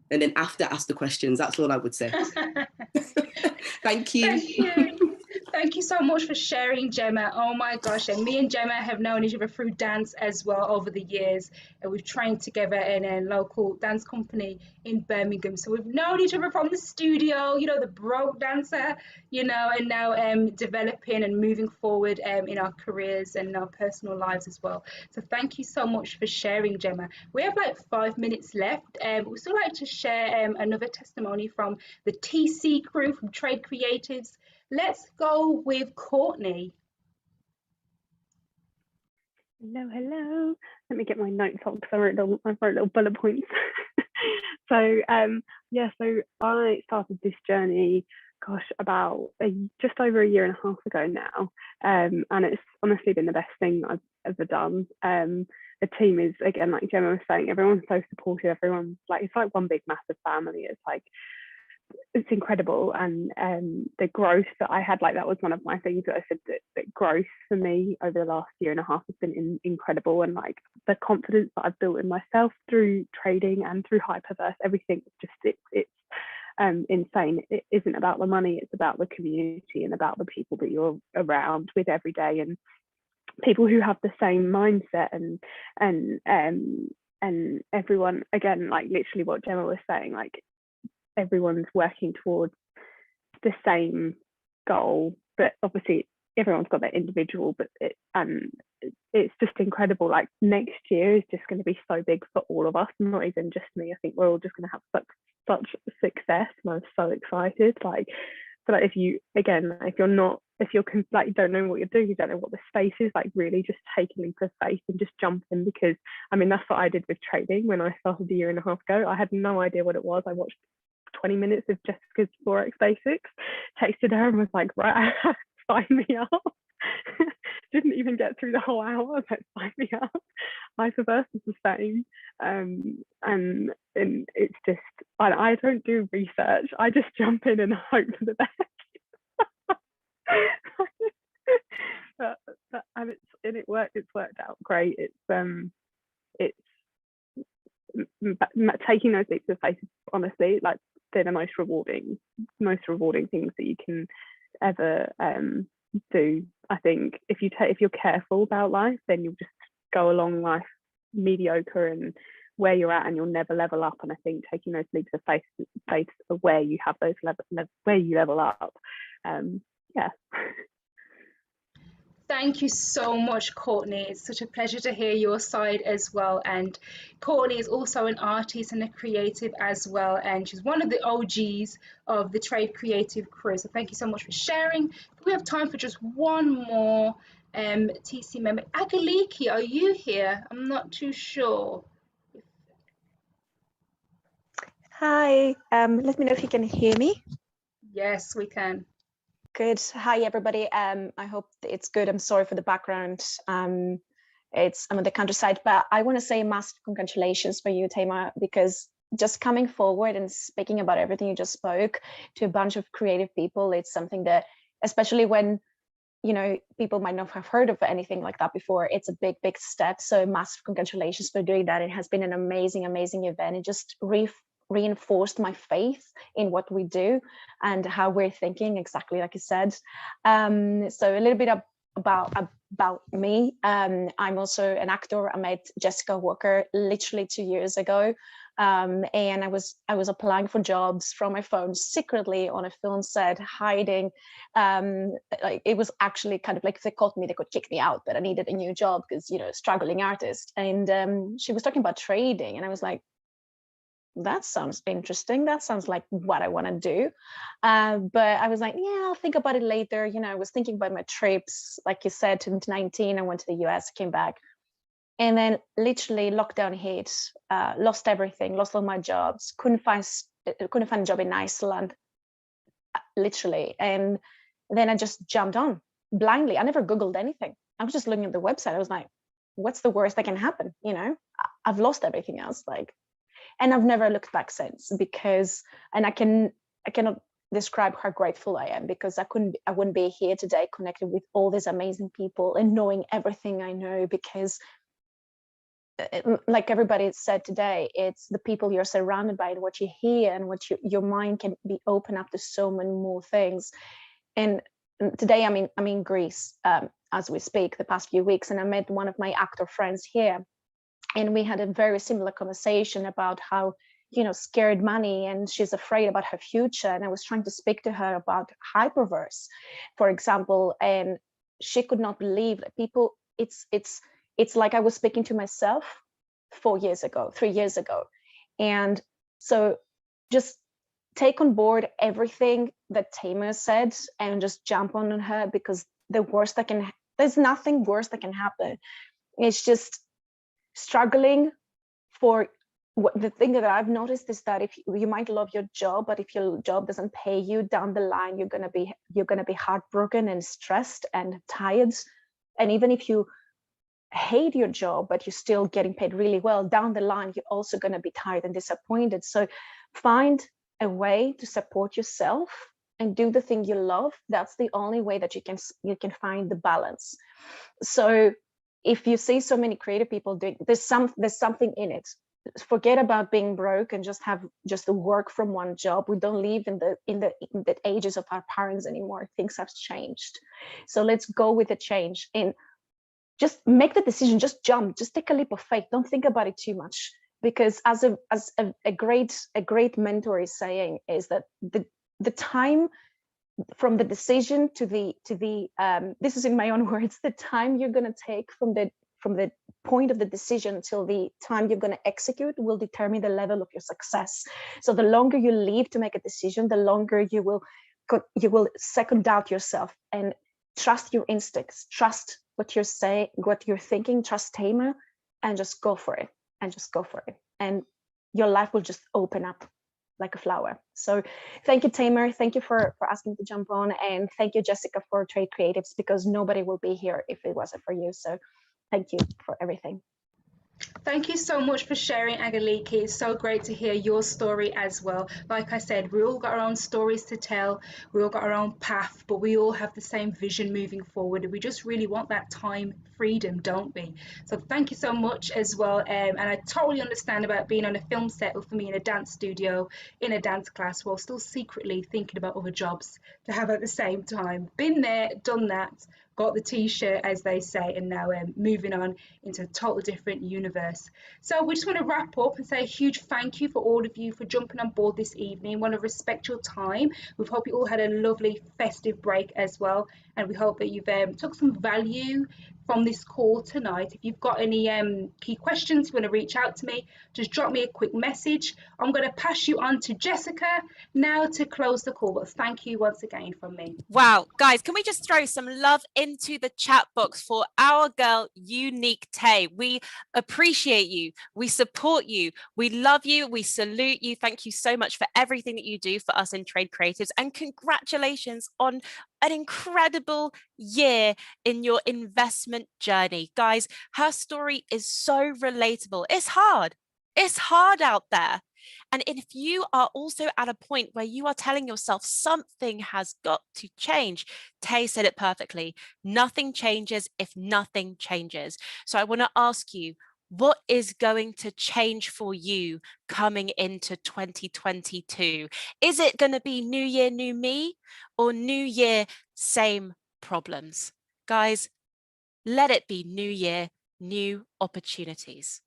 And then after, ask the questions. That's all I would say. Thank you. Thank you. Thank you so much for sharing, Gemma. Oh my gosh. And me and Gemma have known each other through dance as well over the years. And we've trained together in a local dance company in Birmingham. So we've known each other from the studio, you know, the broke dancer, you know, and now developing and moving forward in our careers and our personal lives as well. So thank you so much for sharing, Gemma. We have like 5 minutes left. We'd still like to share another testimony from the TC crew, from Trade Creatives. Let's go with Courtney. Hello. Let me get my notes on because I wrote little bullet points. So so I started this journey, about just over a year and a half ago now, and it's honestly been the best thing I've ever done. The team is, again, like Gemma was saying, everyone's so supportive. Everyone's like, it's like one big massive family. It's incredible. And the growth that I had, like, that was one of my things that I said, that growth for me over the last year and a half has been incredible. And like the confidence that I've built in myself through trading and through Hyperverse, everything, it's insane. It isn't about the money, it's about the community and about the people that you're around with every day, and people who have the same mindset, and everyone, again, like literally what Gemma was saying, like everyone's working towards the same goal, but obviously everyone's got their individual, but it's just incredible. Like next year is just going to be so big for all of us, not even just me. I think we're all just going to have such success, and I'm so excited. Like, so like if you don't know what you're doing, you don't know what the space is, like really just take a leap of faith and just jump in, because I mean that's what I did with trading when I started a year and a half ago. I had no idea what it was. I watched 20 minutes of Jessica's Forex basics, texted her and was like, right, sign me up. Didn't even get through the whole hour. I was like, sign me up. Hyperverse is the same. And it's just, I don't do research. I just jump in and hope for the best. It's worked out great. It's taking those leaps of faith, honestly, like they're the most rewarding things that you can ever do. I think if you're careful about life, then you'll just go along life mediocre and where you're at, and you'll never level up. And I think taking those leaps of faith are where you have those where you level up. Yeah. Thank you so much, Courtney. It's such a pleasure to hear your side as well. And Courtney is also an artist and a creative as well. And she's one of the OGs of the Trade Creative crew. So thank you so much for sharing. We have time for just one more TC member. Agaliki, are you here? I'm not too sure. Hi, let me know if you can hear me. Yes, we can. Good. Hi, everybody. I hope it's good. I'm sorry for the background. I'm on the countryside, but I want to say massive congratulations for you, Taima, because just coming forward and speaking about everything you just spoke to a bunch of creative people, it's something that, especially when, you know, people might not have heard of anything like that before, it's a big, big step. So massive congratulations for doing that. It has been an amazing, amazing event. It just reinforced my faith in what we do and how we're thinking, exactly like you said. So a little bit about me. I'm also an actor. I met Jessica Walker literally 2 years ago. And I was applying for jobs from my phone secretly on a film set, hiding. Like it was actually kind of like if they caught me, they could kick me out, but I needed a new job because, you know, struggling artist. And she was talking about trading, and I was like, that sounds interesting. That sounds like what I want to do. But I was like, yeah, I'll think about it later. You know, I was thinking about my trips. Like you said, 2019, I went to the US, came back. And then literally lockdown hit, lost everything, lost all my jobs, couldn't find a job in Iceland, literally. And then I just jumped on blindly. I never Googled anything. I was just looking at the website. I was like, what's the worst that can happen? You know, I've lost everything else. Like, and I've never looked back since, because, and I cannot describe how grateful I am, because I wouldn't be here today connected with all these amazing people and knowing everything I know, because like everybody said today, it's the people you're surrounded by and what you hear and what your mind can be open up to so many more things. And today I'm in Greece as we speak, the past few weeks, and I met one of my actor friends here. And we had a very similar conversation about how, you know, scared money, and she's afraid about her future. And I was trying to speak to her about Hyperverse, for example, and she could not believe that people, it's like I was speaking to myself 3 years ago. And so just take on board everything that Tamer said and just jump on her, because there's nothing worse that can happen. It's just struggling for the thing that I've noticed is that if you might love your job, but if your job doesn't pay you, down the line you're gonna be heartbroken and stressed and tired. And even if you hate your job but you're still getting paid really well, down the line you're also going to be tired and disappointed. So find a way to support yourself and do the thing you love. That's the only way that you can find the balance. So if you see so many creative people doing, there's something in it. Forget about being broke and just the work from one job. We don't live in the ages of our parents anymore. Things have changed. So let's go with the change and just make the decision, just jump, just take a leap of faith. Don't think about it too much, because as a great mentor is saying, is that the time from the decision to the this is in my own words, the time you're going to take from the point of the decision till the time you're going to execute will determine the level of your success. So the longer you leave to make a decision, the longer you will second doubt yourself, and trust your instincts, trust what you're saying, what you're thinking, trust Tamer, and just go for it, and your life will just open up like a flower. So thank you, Tamer. Thank you for asking to jump on, and thank you, Jessica, for Trade Creatives, because nobody will be here if it wasn't for you. So thank you for everything. Thank you so much for sharing, Agaliki. It's so great to hear your story as well. Like I said, we all got our own stories to tell. We all got our own path, but we all have the same vision moving forward. We just really want that time freedom, don't we? So thank you so much as well. And I totally understand about being on a film set, or for me in a dance studio, in a dance class, while still secretly thinking about other jobs to have at the same time. Been there, done that. got the t-shirt, as they say, and now moving on into a total different universe. So we just want to wrap up and say a huge thank you for all of you for jumping on board this evening. We want to respect your time. We hope you all had a lovely festive break as well, and we hope that you've took some value from this call tonight. If you've got any key questions, you want to reach out to me, just drop me a quick message. I'm going to pass you on to Jessica now to close the call, but thank you once again from me. Wow, guys, can we just throw some love into the chat box for our girl, Unique Tay? We appreciate you. We support you. We love you. We salute you. Thank you so much for everything that you do for us in Trade Creatives. And congratulations on an incredible year in your investment journey. Guys, her story is so relatable. It's hard. It's hard out there. And if you are also at a point where you are telling yourself something has got to change, Tay said it perfectly. Nothing changes if nothing changes. So I want to ask you, what is going to change for you coming into 2022? Is it going to be new year, new me, or new year, same problems? Guys, let it be new year, new opportunities.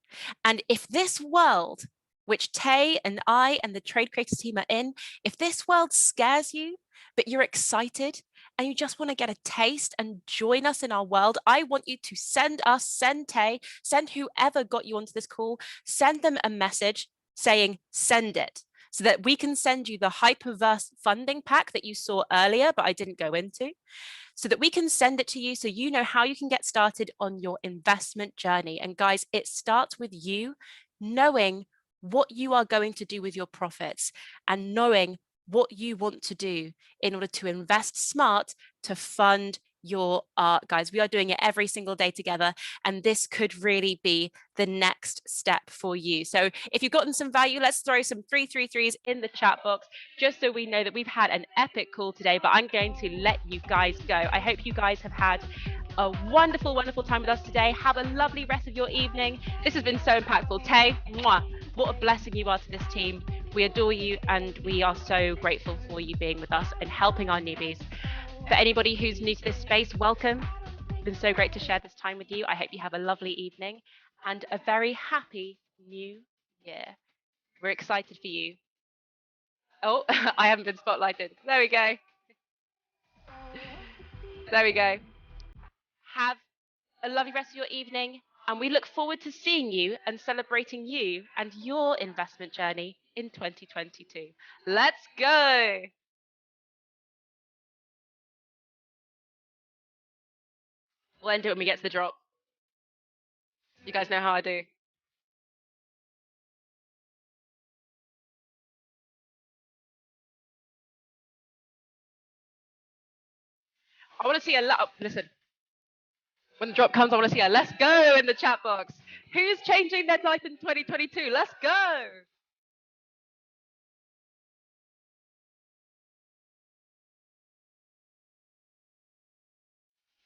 And if this world, which Tay and I and the Trade Creators team are in, if this world scares you, but you're excited and you just want to get a taste and join us in our world, I want you to send Tay, send whoever got you onto this call, send them a message saying, send it, so that we can send you the Hyperverse funding pack that you saw earlier, but I didn't go into, so that we can send it to you so you know how you can get started on your investment journey. And guys, it starts with you knowing what you are going to do with your profits and knowing what you want to do in order to invest smart to fund your art. Guys, we are doing it every single day together, and this could really be the next step for you. So if you've gotten some value, let's throw some 333s in the chat box, just so we know that we've had an epic call today. But I'm going to let you guys go. I hope you guys have had a wonderful, wonderful time with us today. Have a lovely rest of your evening. This has been so impactful. Tay, mwah, what a blessing you are to this team. We adore you, and we are so grateful for you being with us and helping our newbies. For anybody who's new to this space, welcome. It's been so great to share this time with you. I hope you have a lovely evening and a very happy new year. We're excited for you. Oh, I haven't been spotlighted. There we go. There we go. Have a lovely rest of your evening, and we look forward to seeing you and celebrating you and your investment journey in 2022. Let's go. We'll end it when we get to the drop. You guys know how I do. I want to see a lot. Listen, when the drop comes, I want to see a let's go in the chat box. Who's changing their life in 2022? Let's go.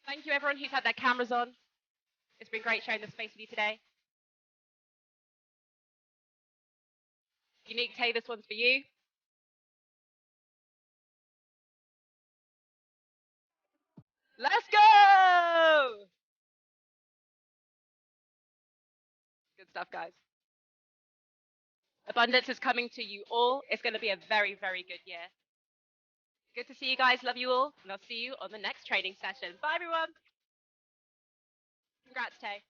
Thank you, everyone who's had their cameras on. It's been great sharing this space with you today. Unique Tay, this one's for you. Let's go. Good stuff, guys. Abundance is coming to you all. It's going to be a very, very good year. Good to see you guys. Love you all. And I'll see you on the next training session. Bye, everyone. Congrats, Tay.